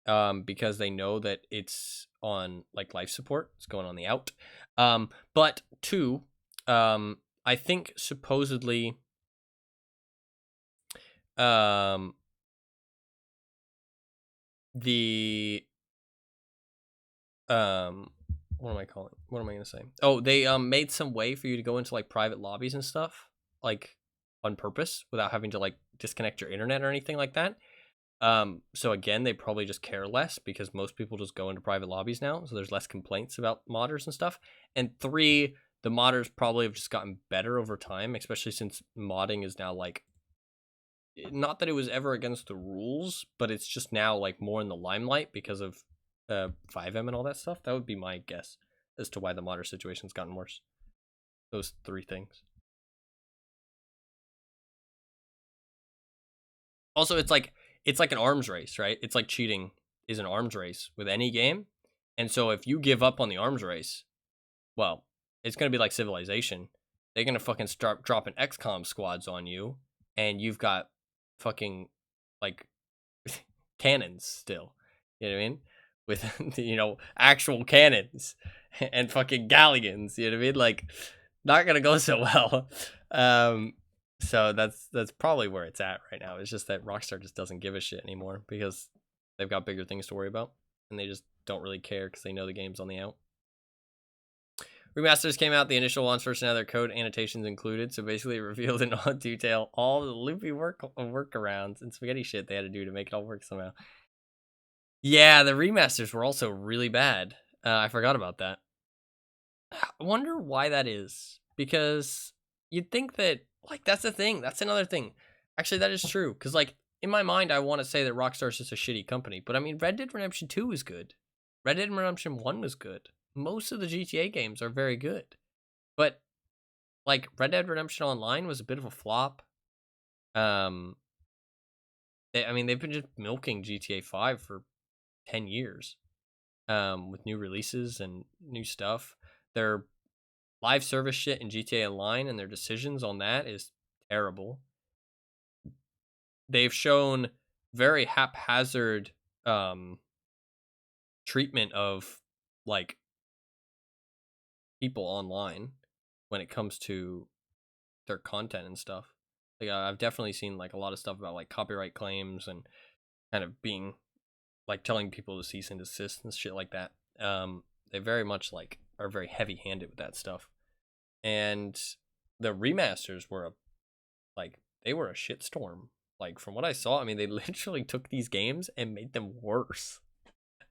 because they know that it's on like life support. It's going on the out. But 2, I think supposedly the what am I gonna say? Oh, they made some way for you to go into like private lobbies and stuff, like on purpose, without having to like disconnect your internet or anything like that. So again, they probably just care less because most people just go into private lobbies now, so there's less complaints about modders and stuff. And 3, the modders probably have just gotten better over time, especially since modding is now like, not that it was ever against the rules, but it's just now like more in the limelight because of 5M and all that stuff. That would be my guess as to why the modder situation's gotten worse. Those 3 things. Also, it's like an arms race, right? It's like cheating is an arms race with any game. And so if you give up on the arms race, well, it's going to be like Civilization. They're going to fucking start dropping XCOM squads on you, and you've got fucking like cannons still. You know what I mean? With, you know, actual cannons and fucking galleons. You know what I mean? Like, not going to go so well. So that's probably where it's at right now. It's just that Rockstar just doesn't give a shit anymore because they've got bigger things to worry about, and they just don't really care because they know the game's on the out. Remasters came out. The initial ones first, now their code annotations included. So basically, it revealed in all detail all the loopy workarounds and spaghetti shit they had to do to make it all work somehow. Yeah, the remasters were also really bad. I forgot about that. I wonder why that is, because you'd think that, like, that's the thing. That's another thing. Actually, that is true. Because, like, in my mind, I want to say that Rockstar is just a shitty company. But, I mean, Red Dead Redemption 2 was good. Red Dead Redemption 1 was good. Most of the GTA games are very good. But, like, Red Dead Redemption Online was a bit of a flop. I mean, they've been just milking GTA 5 for 10 years, with new releases and new stuff. Their live service shit in GTA Online and their decisions on that is terrible. They've shown very haphazard treatment of like people online when it comes to their content and stuff. Like I've definitely seen like a lot of stuff about like copyright claims and kind of being like telling people to cease and desist and shit like that. They very much like are very heavy-handed with that stuff. And the remasters were they were a shitstorm. Like from what I saw, I mean, they literally took these games and made them worse,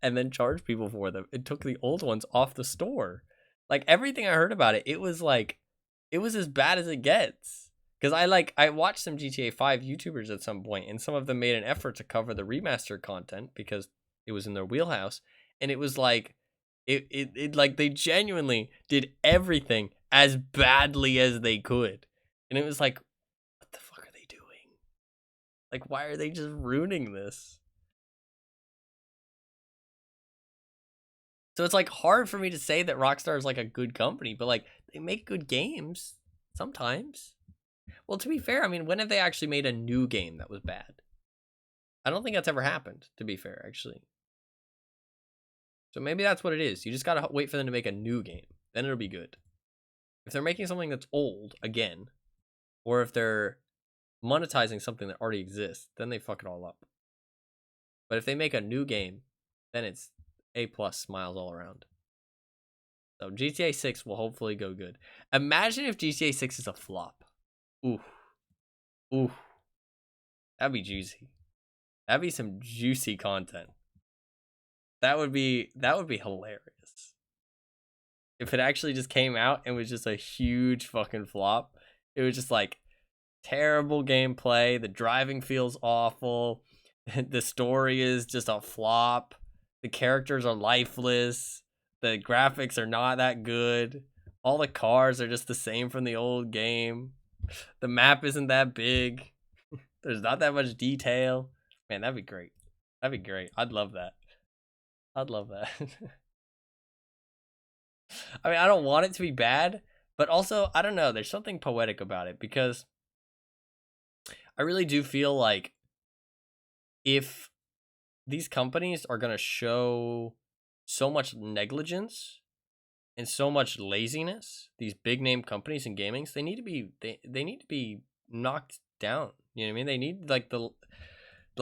and then charged people for them. It took the old ones off the store. Like everything I heard about it, it was as bad as it gets. Because I watched some GTA 5 YouTubers at some point, and some of them made an effort to cover the remastered content because it was in their wheelhouse, and it was like it like they genuinely did everything as badly as they could. And it was like, what the fuck are they doing? Like, why are they just ruining this? So it's like hard for me to say that Rockstar is like a good company, but like they make good games sometimes. Well, to be fair, I mean, when have they actually made a new game that was bad? I don't think that's ever happened, to be fair, actually. So maybe that's what it is. You just gotta wait for them to make a new game. Then it'll be good. If they're making something that's old, again, or if they're monetizing something that already exists, then they fuck it all up. But if they make a new game, then it's A+ smiles all around. So GTA 6 will hopefully go good. Imagine if GTA 6 is a flop. Ooh. Ooh. That'd be juicy. That'd be some juicy content. That would be hilarious. If it actually just came out and was just a huge fucking flop. It was just like terrible gameplay, the driving feels awful, the story is just a flop, the characters are lifeless, the graphics are not that good, all the cars are just the same from the old game, the map isn't that big, there's not that much detail. Man, that'd be great. That'd be great. I'd love that. I'd love that. I mean, I don't want it to be bad, but also, I don't know, there's something poetic about it, because I really do feel like if these companies are going to show so much negligence and so much laziness, these big name companies in gaming, they need to be they need to be knocked down. You know what I mean? They need like the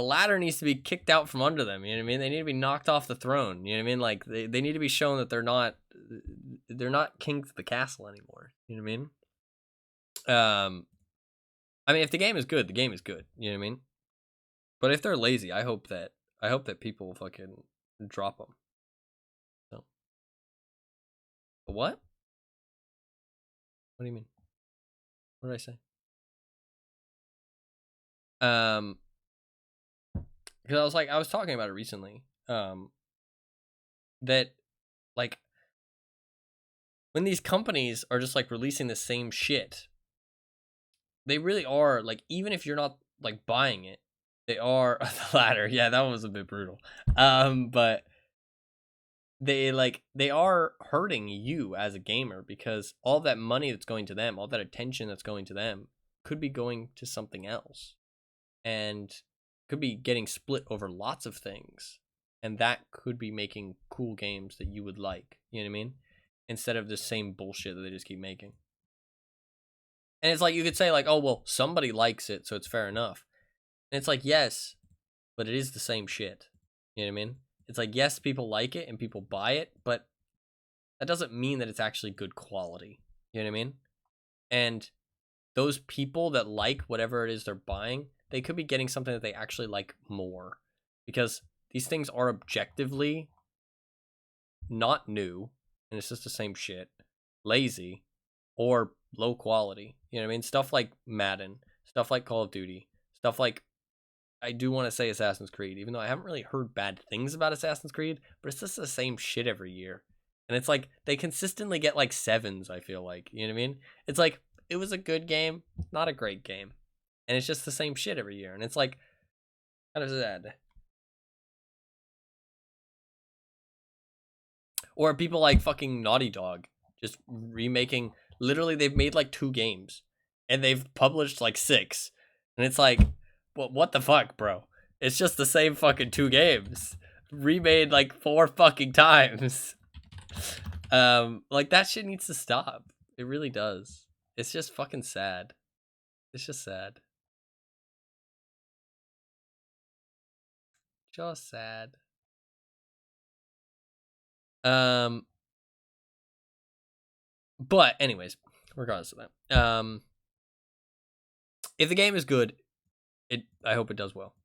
ladder needs to be kicked out from under them. You know what I mean? They need to be knocked off the throne. You know what I mean? Like they need to be shown that they're not kings of the castle anymore. You know what I mean? I mean, if the game is good, the game is good. You know what I mean? But if they're lazy, I hope that people will fucking drop them. So, but what? What do you mean? What did I say? Because I was talking about it recently. That like when these companies are just like releasing the same shit, they really are like, even if you're not like buying it, they are the latter. Yeah, that one was a bit brutal. But they are hurting you as a gamer, because all that money that's going to them, all that attention that's going to them, could be going to something else, and could be getting split over lots of things, and that could be making cool games that you would like. You know what I mean? Instead of the same bullshit that they just keep making. And it's like, you could say like, oh well, somebody likes it, so it's fair enough. And it's like, yes, but it is the same shit. You know what I mean? It's like, yes, people like it and people buy it, but that doesn't mean that it's actually good quality. You know what I mean? And those people that like whatever it is they're buying, they could be getting something that they actually like more. Because these things are objectively not new, and it's just the same shit, lazy, or low quality. You know what I mean? Stuff like Madden, stuff like Call of Duty, stuff like, I do want to say Assassin's Creed, even though I haven't really heard bad things about Assassin's Creed, but it's just the same shit every year. And it's like, they consistently get like 7s, I feel like. You know what I mean? It's like, it was a good game, not a great game. and it's just the same shit every year, and it's like kind of sad. Or people like fucking Naughty Dog just remaking. Literally, they've made like 2 games, and they've published like 6, and it's like, what the fuck, bro? It's just the same fucking 2 games remade like 4 fucking times. Like that shit needs to stop. It really does. It's just fucking sad. It's just sad. Just sad. But anyways, regardless of that, if the game is good, I hope it does well,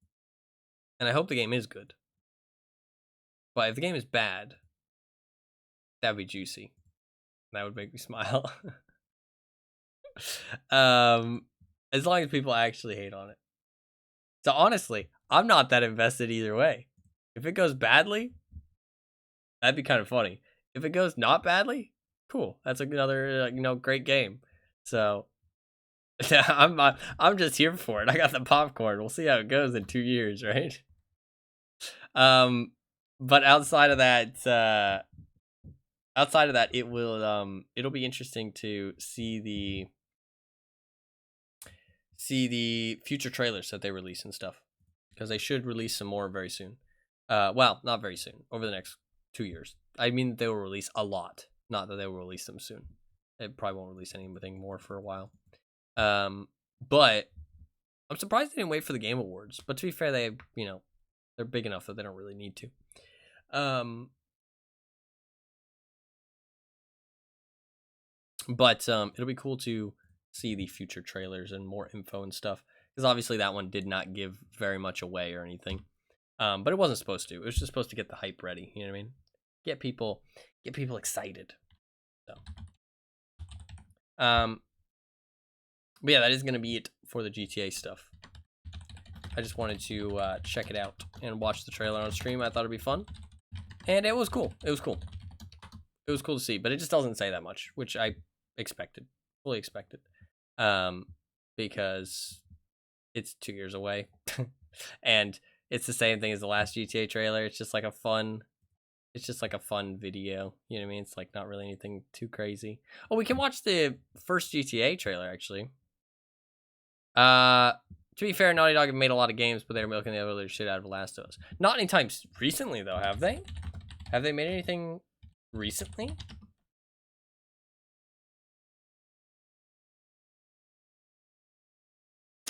and I hope the game is good. But if the game is bad, that'd be juicy. That would make me smile. As long as people actually hate on it. So honestly, I'm not that invested either way. If it goes badly, that'd be kind of funny. If it goes not badly, cool. That's another great game. So I'm just here for it. I got the popcorn. We'll see how it goes in 2 years, right? But outside of that, it'll be interesting to see the future trailers that they release and stuff, because they should release some more very soon. Well, not very soon, over the next 2 years. I mean, they will release a lot, not that they will release them soon. They probably won't release anything more for a while. But I'm surprised they didn't wait for the Game Awards. But to be fair, they're big enough that they don't really need to. But it'll be cool to see the future trailers and more info and stuff, because obviously that one did not give very much away or anything. But it wasn't supposed to. It was just supposed to get the hype ready. You know what I mean? Get people excited. So, but yeah, that is gonna be it for the GTA stuff. I just wanted to check it out and watch the trailer on stream. I thought it'd be fun, and it was cool. It was cool to see, but it just doesn't say that much, which I fully expected, because it's 2 years away, and it's the same thing as the last GTA trailer. It's just like a fun video. You know what I mean? It's like not really anything too crazy. Oh, we can watch the first GTA trailer actually. To be fair, Naughty Dog have made a lot of games, but they're milking the other shit out of The Last of Us. Not anytime recently though, have they? Have they made anything recently?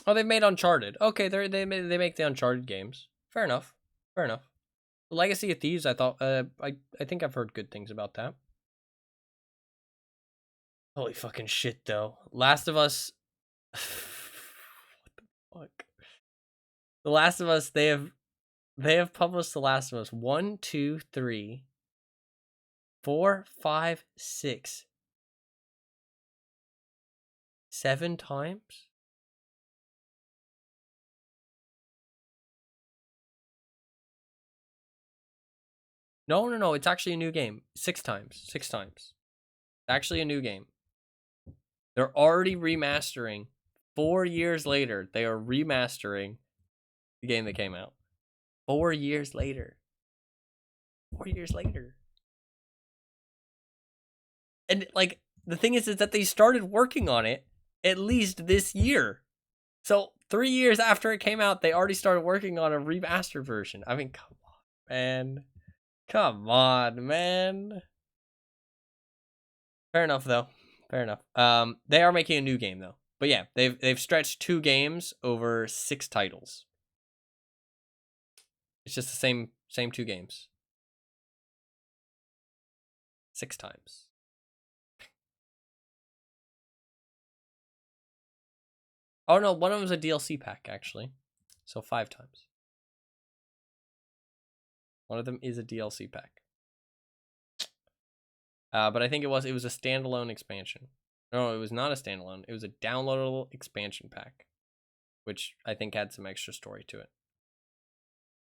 Oh, they've made Uncharted. Okay, they make the Uncharted games. Fair enough. The Legacy of Thieves, I thought, I think I've heard good things about that. Holy fucking shit, though. Last of Us. What the fuck? The Last of Us. They have published The Last of Us 1, 2, 3, 4, 5, 6, 7 times. No. It's actually a new game. 6 times. 6 times. Actually a new game. They're already remastering. 4 years later, they are remastering the game that came out. 4 years later. 4 years later. And like the thing is that they started working on it at least this year. So 3 years after it came out, they already started working on a remastered version. I mean, come on, man. Come on, man. Fair enough, though. Fair enough. They are making a new game, though. But yeah, they've stretched 2 games over 6 titles. It's just the same 2 games. 6 times. Oh no, one of them is a DLC pack, actually. So 5 times. One of them is a DLC pack. But I think it was a standalone expansion. No, it was not a standalone. It was a downloadable expansion pack, which I think had some extra story to it.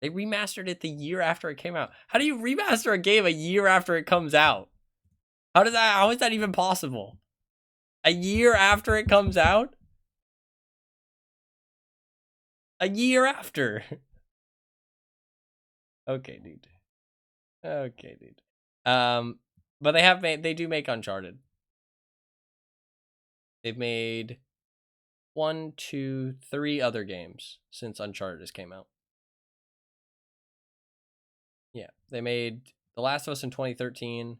They remastered it the year after it came out. How do you remaster a game a year after it comes out? How is that even possible? A year after it comes out? A year after. Okay, dude. Okay, dude. But they do make Uncharted. They've made 1, 2, 3 other games since Uncharted just came out. Yeah, they made The Last of Us in 2013,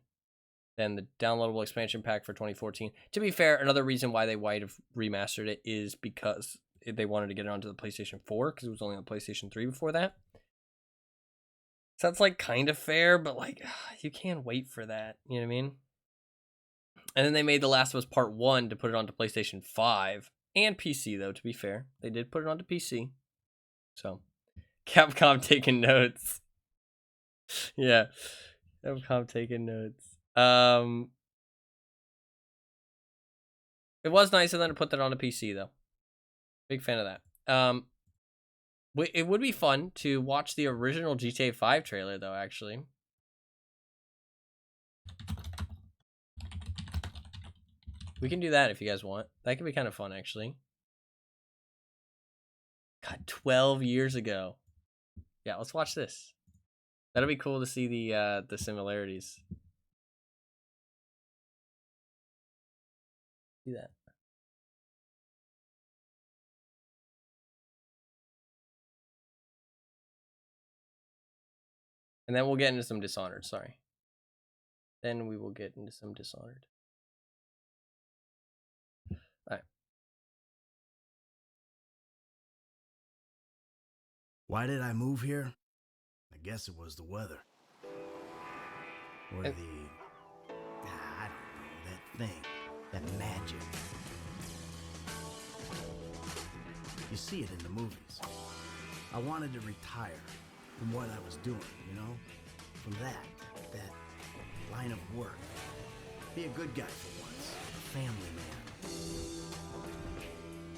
then the downloadable expansion pack for 2014. To be fair, another reason why they might have remastered it is because they wanted to get it onto the PlayStation 4 because it was only on PlayStation 3 before that. So that's like kind of fair, but like you can't wait for that. You know what I mean? And then they made The Last of Us Part 1 to put it onto PlayStation 5 and PC, though, to be fair. They did put it onto PC. So, Capcom taking notes. Yeah. Capcom taking notes. It was nice of them to put that on a PC, though. Big fan of that. It would be fun to watch the original GTA 5 trailer, though, actually. We can do that if you guys want. That could be kind of fun, actually. God, 12 years ago. Yeah, let's watch this. That'll be cool to see the similarities. See that. And then we'll get into some Dishonored, sorry. Then we will get into some Dishonored. Alright. Why did I move here? I guess it was the weather. Or I don't know, that thing, that magic. You see it in the movies. I wanted to retire from what I was doing, you know? From that line of work. Be a good guy for once, a family man.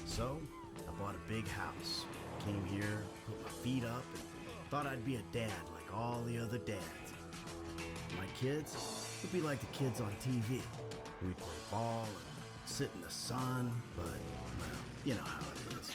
So, I bought a big house, came here, put my feet up, and thought I'd be a dad like all the other dads. My kids would be like the kids on TV. We'd play ball and sit in the sun, but, well, you know how it is.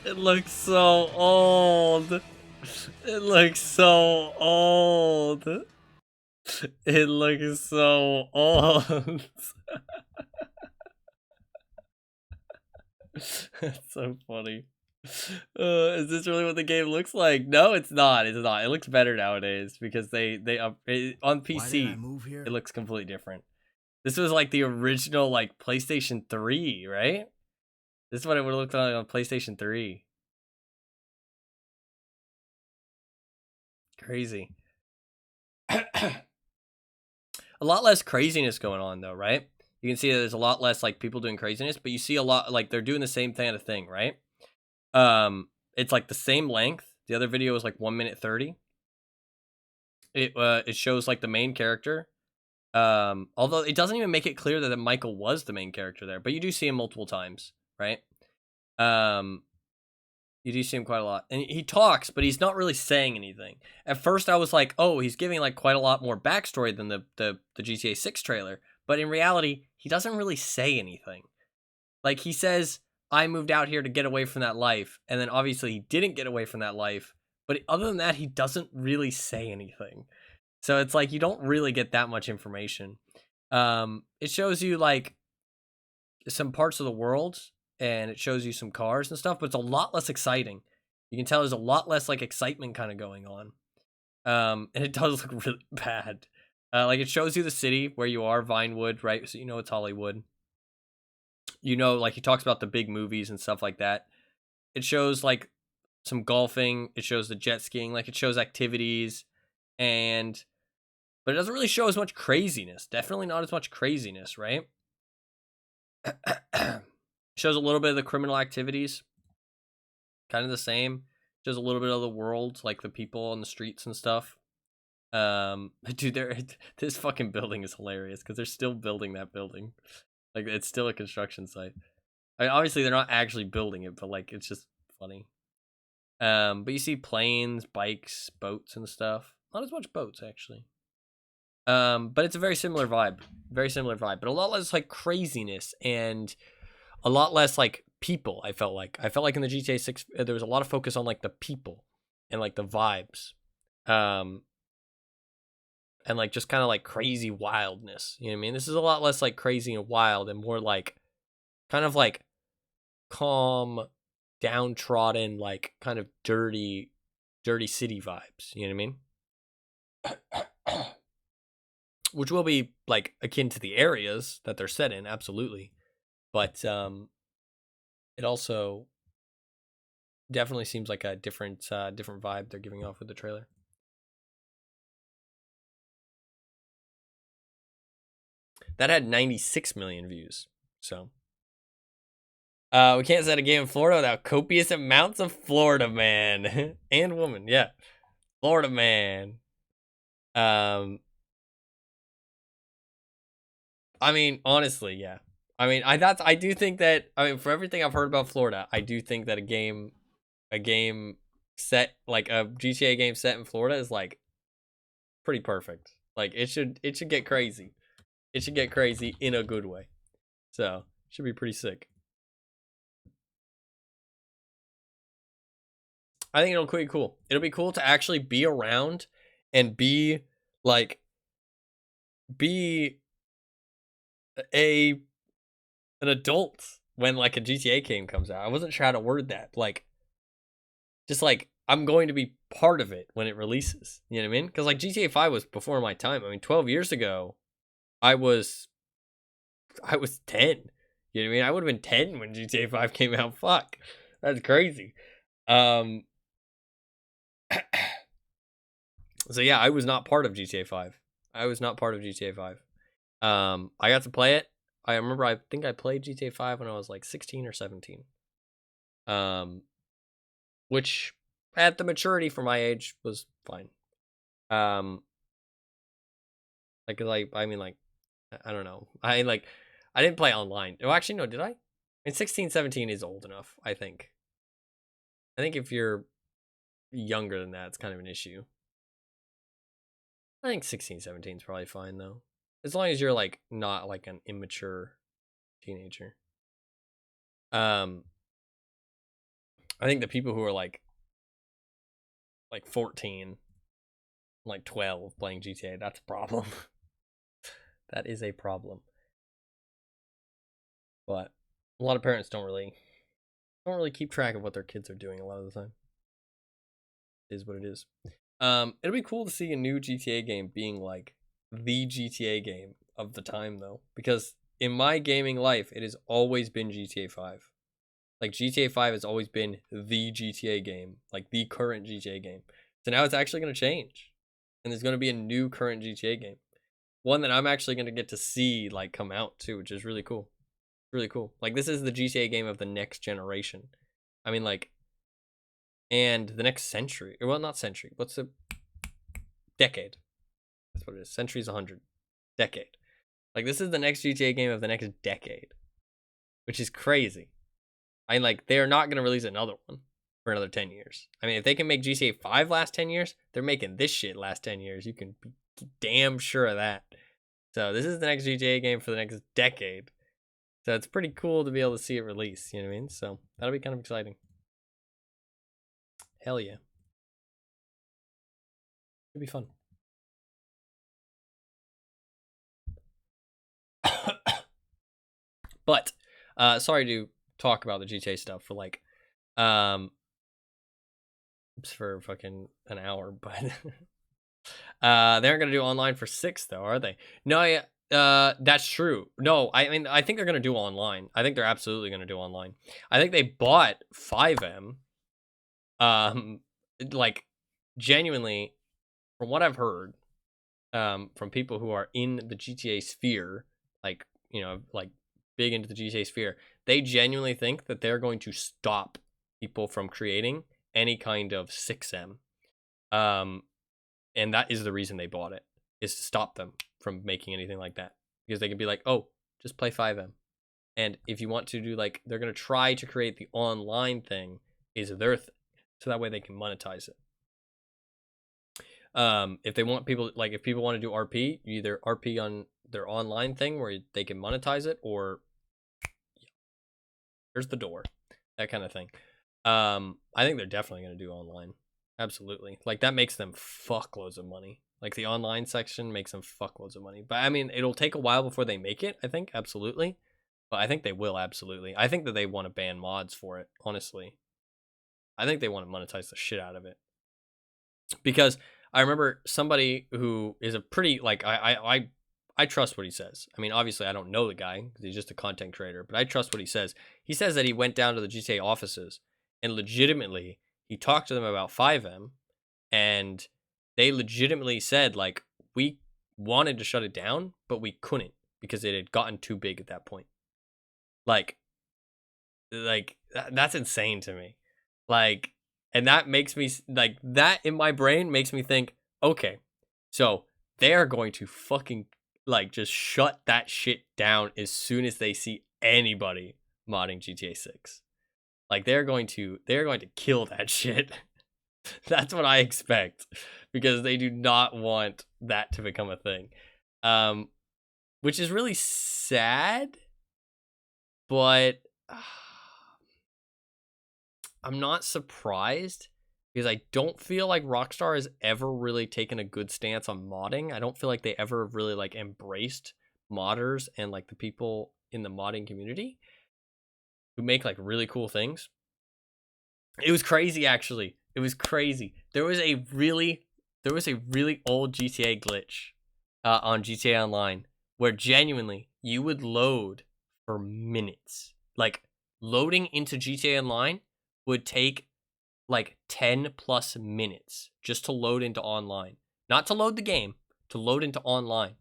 It looks so old. It looks so old. It looks so old. That's so funny. Is this really what the game looks like? No, it's not. It's not. It looks better nowadays because they on PC. It looks completely different. This was like the original like PlayStation 3, right? This is what it would look like on PlayStation 3. Crazy. A lot less craziness going on though, right? You can see that there's a lot less like people doing craziness, but you see a lot like they're doing the same kind of thing, right? It's like the same length. The other video was like 1 minute 30. It shows like the main character. Although it doesn't even make it clear that Michael was the main character there, but you do see him multiple times, right? You do see him quite a lot. And he talks, but he's not really saying anything. At first, I was like, oh, he's giving like quite a lot more backstory than the GTA 6 trailer. But in reality, he doesn't really say anything. Like, he says, I moved out here to get away from that life. And then obviously he didn't get away from that life. But other than that, he doesn't really say anything. So it's like, you don't really get that much information. It shows you like some parts of the world. And it shows you some cars and stuff, but it's a lot less exciting. You can tell there's a lot less like excitement kind of going on. And it does look really bad. Like it shows you the city where you are, Vinewood, right? So you know it's Hollywood. You know, like he talks about the big movies and stuff like that. It shows like some golfing. It shows the jet skiing. Like it shows activities, but it doesn't really show as much craziness. Definitely not as much craziness, right? Shows a little bit of the criminal activities. Kind of the same. just a little bit of the world, like the people on the streets and stuff. Dude, this fucking building is hilarious because they're still building that building. Like, it's still a construction site. I mean, obviously they're not actually building it, but like it's just funny. But you see planes, bikes, boats, and stuff. Not as much boats actually. But it's a very similar vibe, but a lot less like craziness and a lot less like people. I felt like in the GTA 6 there was a lot of focus on like the people and like the vibes, and like just kind of like crazy wildness. You know what I mean? This is a lot less like crazy and wild and more like kind of like calm, downtrodden, like kind of dirty city vibes. You know what I mean? Which will be like akin to the areas that they're set in, absolutely. But it also definitely seems like a different vibe they're giving off with the trailer. That had 96 million views. So we can't set a game in Florida without copious amounts of Florida man and woman. Yeah, Florida man. I mean, honestly, yeah. I mean, I do think that, I mean, for everything I've heard about Florida, I do think that a game set, like a GTA game set in Florida is like pretty perfect. Like it should get crazy. It should get crazy in a good way. So, should be pretty sick. I think it'll be cool. It'll be cool to actually be around and be like an adult when like a GTA game comes out. I wasn't sure how to word that. Like, just like I'm going to be part of it when it releases. You know what I mean? Because like GTA 5 was before my time. I mean, 12 years ago, I was 10. You know what I mean? I would have been 10 when GTA 5 came out. Fuck, that's crazy. So yeah, I was not part of GTA 5. I got to play it. I remember I think I played GTA 5 when I was like 16 or 17. Which at the maturity for my age was fine. Like I mean like I don't know. I didn't play online. Oh, actually no, did I? I mean 16, 17 is old enough, I think. I think if you're younger than that, it's kind of an issue. I think 16, 17 is probably fine though. As long as you're like not like an immature teenager. I think the people who are like 14, like 12 playing GTA, that's a problem. That is a problem. But a lot of parents don't really keep track of what their kids are doing a lot of the time. It is what it is. It'll be cool to see a new GTA game being like the GTA game of the time though, because in my gaming life, it has always been GTA 5. Like GTA 5 has always been the GTA game, like the current GTA game. So now it's actually going to change, and there's going to be a new current GTA game, one that I'm actually going to get to see like come out too, which is really cool. Really cool. Like this is the GTA game of the next generation. I mean like, and the next century. Well, not century. What's the decade? That's what it is. Century's 100. Decade. Like this is the next GTA game of the next decade, which is crazy. I mean, like they're not going to release another one for another 10 years. I mean, if they can make GTA 5 last 10 years, they're making this shit last 10 years. You can be damn sure of that. So this is the next GTA game for the next decade. So it's pretty cool to be able to see it release, you know what I mean? So that'll be kind of exciting. Hell yeah. It'll be fun. But sorry to talk about the GTA stuff for like for fucking an hour, but they aren't gonna do online for 6 though, are they? No, yeah, that's true. No, I mean I think they're gonna do online. I think they're absolutely gonna do online. I think they bought 5M. Like genuinely, from what I've heard, from people who are in the GTA sphere, like you know, like big into the GTA sphere, they genuinely think that they're going to stop people from creating any kind of 6M. And that is the reason they bought it, is to stop them from making anything like that, because they can be like, oh, just play 5M. And if you want to do like, they're going to try to create the online thing is their thing, so that way they can monetize it. If they want people, like if people want to do RP, you either RP on their online thing where they can monetize it, or here's the door, that kind of thing. I think they're definitely going to do online. Absolutely. Like that makes them fuckloads of money. Like the online section makes them fuckloads of money. But I mean, it'll take a while before they make it, I think. Absolutely. But I think they will. Absolutely. I think that they want to ban mods for it, honestly. I think they want to monetize the shit out of it. Because I remember somebody who is a pretty, like, I trust what he says. I mean, obviously I don't know the guy because he's just a content creator, but I trust what he says. He says that he went down to the GTA offices and legitimately he talked to them about 5M, and they legitimately said, like, we wanted to shut it down, but we couldn't because it had gotten too big at that point. Like that's insane to me. Like, and that makes me, like, that in my brain makes me think, okay, so they are going to fucking, like, just shut that shit down as soon as they see anybody modding GTA 6. Like, they're going to kill that shit. That's what I expect, because they do not want that to become a thing. Which is really sad, but I'm not surprised, because I don't feel like Rockstar has ever really taken a good stance on modding. I don't feel like they ever really like embraced modders and like the people in the modding community who make like really cool things. It was crazy, actually. It was crazy. There was a really old GTA glitch on GTA Online where genuinely you would load for minutes. Like, loading into GTA Online would take like 10 plus minutes just to load into online. Not to load the game, to load into online.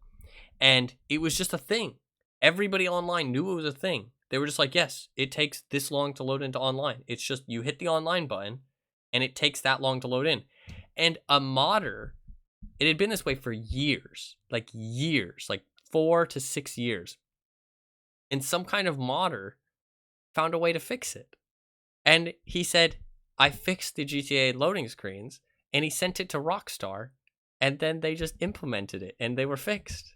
And it was just a thing. Everybody online knew it was a thing. They were just like, yes, it takes this long to load into online. It's just you hit the online button and it takes that long to load in. And a modder, it had been this way for years, like 4 to 6 years. And some kind of modder found a way to fix it. And he said, I fixed the GTA loading screens, and he sent it to Rockstar, and then they just implemented it and they were fixed.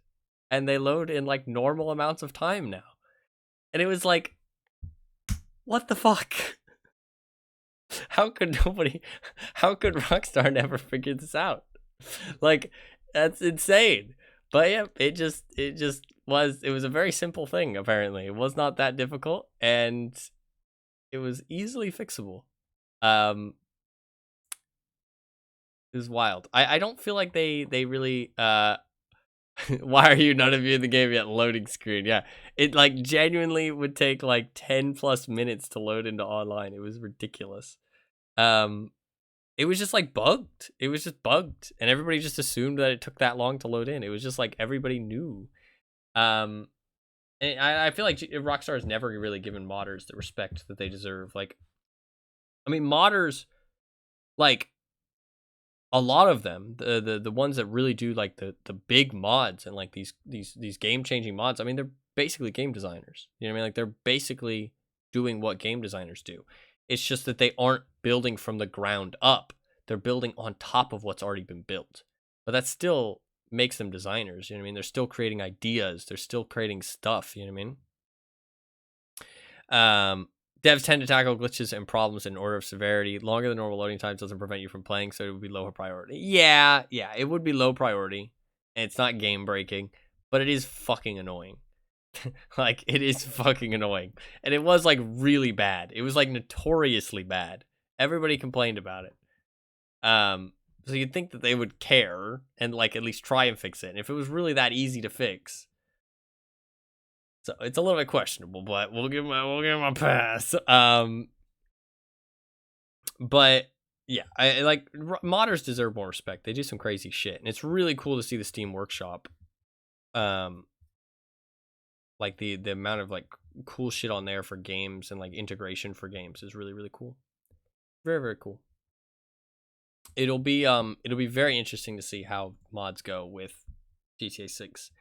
And they load in like normal amounts of time now. And it was like, what the fuck? How could Rockstar never figure this out? Like, that's insane. But yeah, it was a very simple thing, apparently. It was not that difficult, and it was easily fixable. It was wild. I don't feel like they really why are you none of you in the game yet? Loading screen. Yeah. It like genuinely would take like 10 plus minutes to load into online. It was ridiculous. It was just like bugged. It was just bugged. And everybody just assumed that it took that long to load in. It was just like everybody knew. And I feel like Rockstar has never really given modders the respect that they deserve. Like, I mean, modders, like, a lot of them, the ones that really do like the big mods and like these game changing mods, I mean, they're basically game designers. You know what I mean? Like, they're basically doing what game designers do. It's just that they aren't building from the ground up. They're building on top of what's already been built. But that still makes them designers. You know what I mean? They're still creating ideas. They're still creating stuff. You know what I mean? Devs tend to tackle glitches and problems in order of severity. Longer than normal loading times doesn't prevent you from playing, so it would be lower priority. Yeah, it would be low priority. And it's not game breaking, but it is fucking annoying. Like, it is fucking annoying. And it was like really bad. It was like notoriously bad. Everybody complained about it. So you'd think that they would care and like at least try and fix it. And if it was really that easy to fix. So it's a little bit questionable, but we'll give him a pass. But yeah, I like, modders deserve more respect. They do some crazy shit, and it's really cool to see the Steam Workshop. Like the amount of like cool shit on there for games and like integration for games is really, really cool. Very, very cool. it'll be very interesting to see how mods go with GTA 6.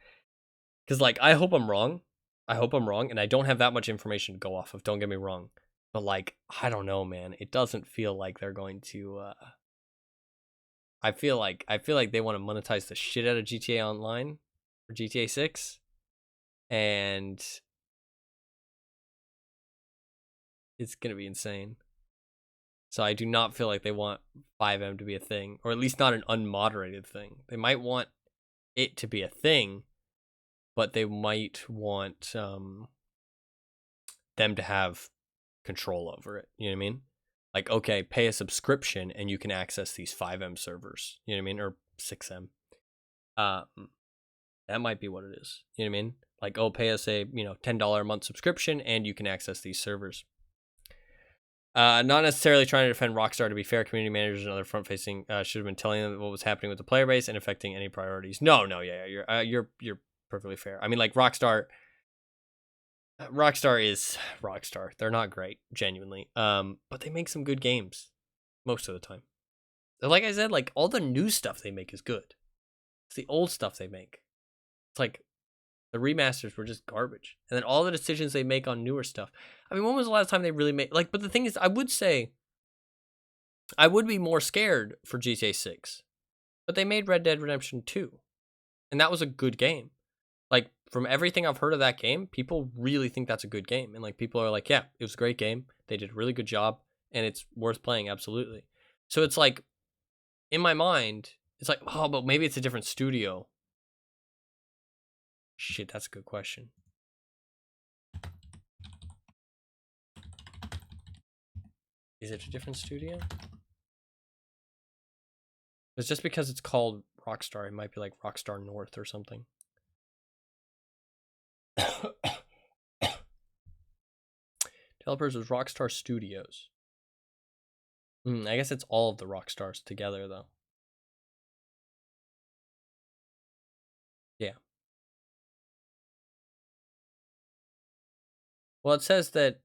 Cuz like I hope I'm wrong. And I don't have that much information to go off of, don't get me wrong. But like I don't know, man. It doesn't feel like they're going to I feel like they want to monetize the shit out of GTA Online or GTA 6, and it's going to be insane. So I do not feel like they want 5M to be a thing, or at least not an unmoderated thing. They might want it to be a thing, but they might want them to have control over it. You know what I mean? Like, okay, pay a subscription and you can access these 5M servers. You know what I mean? Or 6M. That might be what it is. You know what I mean? Like, oh, pay us a $10 a month subscription and you can access these servers. Not necessarily trying to defend Rockstar. To be fair, community managers and other front-facing should have been telling them what was happening with the player base and affecting any priorities. No, yeah, you're perfectly fair. I mean, like Rockstar is Rockstar. They're not great, genuinely. But they make some good games most of the time. Like I said, like all the new stuff they make is good. It's the old stuff they make. It's like the remasters were just garbage. And then all the decisions they make on newer stuff. I mean, when was the last time they really made like? But the thing is, I would say I would be more scared for GTA 6, but they made Red Dead Redemption 2, and that was a good game. Like from everything I've heard of that game, people really think that's a good game, and like people are like, yeah, it was a great game. They did a really good job, and it's worth playing absolutely. So it's like in my mind, it's like, oh, but maybe it's a different studio. Shit, that's a good question. Is it a different studio? It's just because it's called Rockstar. It might be like Rockstar North or something. Developers was Rockstar Studios. I guess it's all of the Rockstars together, though. Yeah. Well, it says that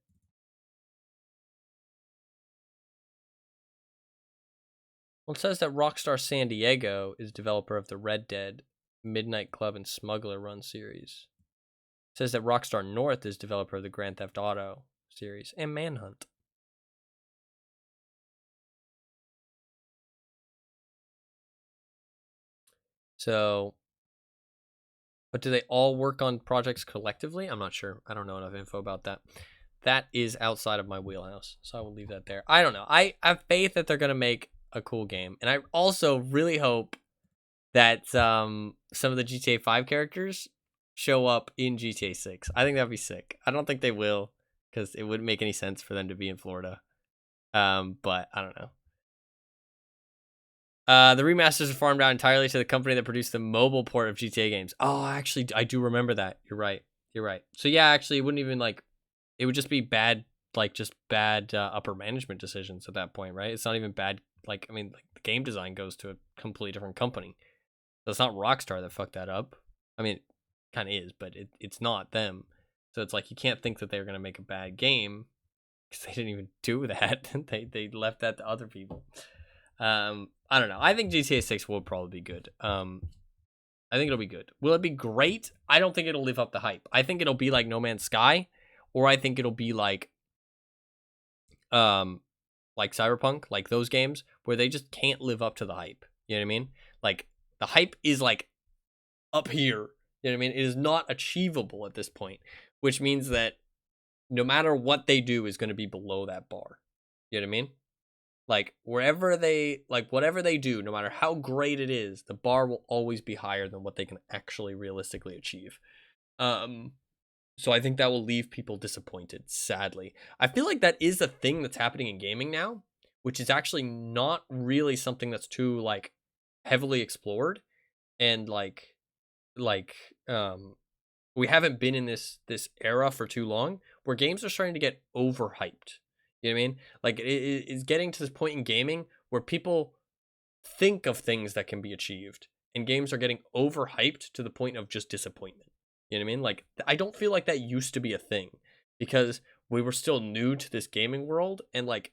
Rockstar San Diego is developer of the Red Dead, Midnight Club, and Smuggler Run series. It says that Rockstar North is developer of the Grand Theft Auto series and Manhunt. So, but do they all work on projects collectively? I'm not sure. I don't know enough info about that. That is outside of my wheelhouse, so I will leave that there. I don't know. I have faith that they're going to make a cool game, and I also really hope that some of the GTA 5 characters show up in GTA 6. I think that'd be sick. I don't think they will, because it wouldn't make any sense for them to be in Florida. But I don't know. The remasters are farmed out entirely to the company that produced the mobile port of GTA games. Oh, actually, I do remember that. You're right. So yeah, actually, it wouldn't even like, it would just be bad, like just bad upper management decisions at that point, right? It's not even bad. Like, I mean, like the game design goes to a completely different company. So it's not Rockstar that fucked that up. I mean, it kind of is, but it's not them. So it's like you can't think that they're gonna make a bad game because they didn't even do that. they left that to other people. I don't know. I think GTA 6 will probably be good. I think it'll be good. Will it be great? I don't think it'll live up the hype. I think it'll be like No Man's Sky, or I think it'll be like Cyberpunk, like those games where they just can't live up to the hype. You know what I mean? Like the hype is like up here. You know what I mean? It is not achievable at this point, which means that no matter what they do is going to be below that bar. You know what I mean? Like wherever they, like whatever they do, no matter how great it is, the bar will always be higher than what they can actually realistically achieve. So I think that will leave people disappointed, sadly. I feel like that is a thing that's happening in gaming now, which is actually not really something that's too like heavily explored, and we haven't been in this era for too long where games are starting to get overhyped. You know what I mean? Like it's getting to this point in gaming where people think of things that can be achieved, and games are getting overhyped to the point of just disappointment. You know what I mean? Like I don't feel like that used to be a thing because we were still new to this gaming world, and like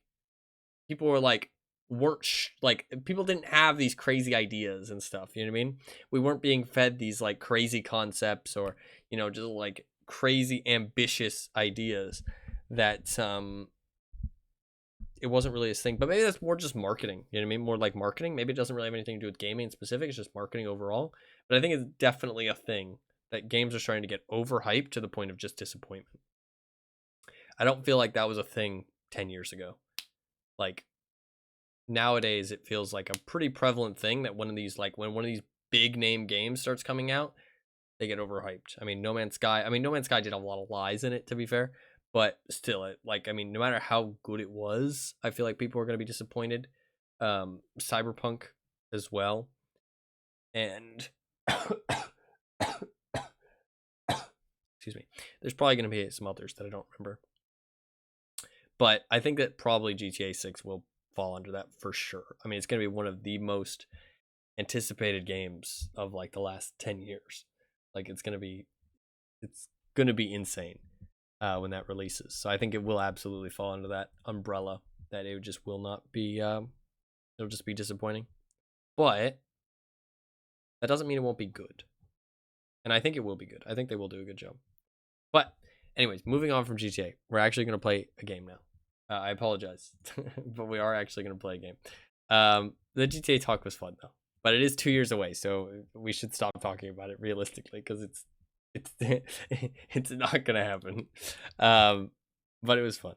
people were like, weren't like people didn't have these crazy ideas and stuff. You know what I mean? We weren't being fed these like crazy concepts or just like crazy ambitious ideas that it wasn't really his thing. But maybe that's more just marketing. You know what I mean? More like marketing. Maybe it doesn't really have anything to do with gaming in specific. It's just marketing overall. But I think it's definitely a thing that games are starting to get overhyped to the point of just disappointment. I don't feel like that was a thing 10 years ago. Like nowadays, it feels like a pretty prevalent thing that when one of these big name games starts coming out, they get overhyped. I mean, No Man's Sky did have a lot of lies in it, to be fair. But still, no matter how good it was, I feel like people are going to be disappointed. Cyberpunk as well. And excuse me. There's probably going to be some others that I don't remember. But I think that probably GTA 6 will fall under that for sure. I mean, it's going to be one of the most anticipated games of like the last 10 years. Like it's going to be insane. When that releases. So I think it will absolutely fall under that umbrella that it just will not be it'll just be disappointing. But that doesn't mean it won't be good. And I think it will be good. I think they will do a good job. But anyways, moving on from GTA, we're actually going to play a game now. I apologize, but we are actually going to play a game. The GTA talk was fun though, but it is 2 years away, so we should stop talking about it realistically because it's it's not gonna happen. But it was fun.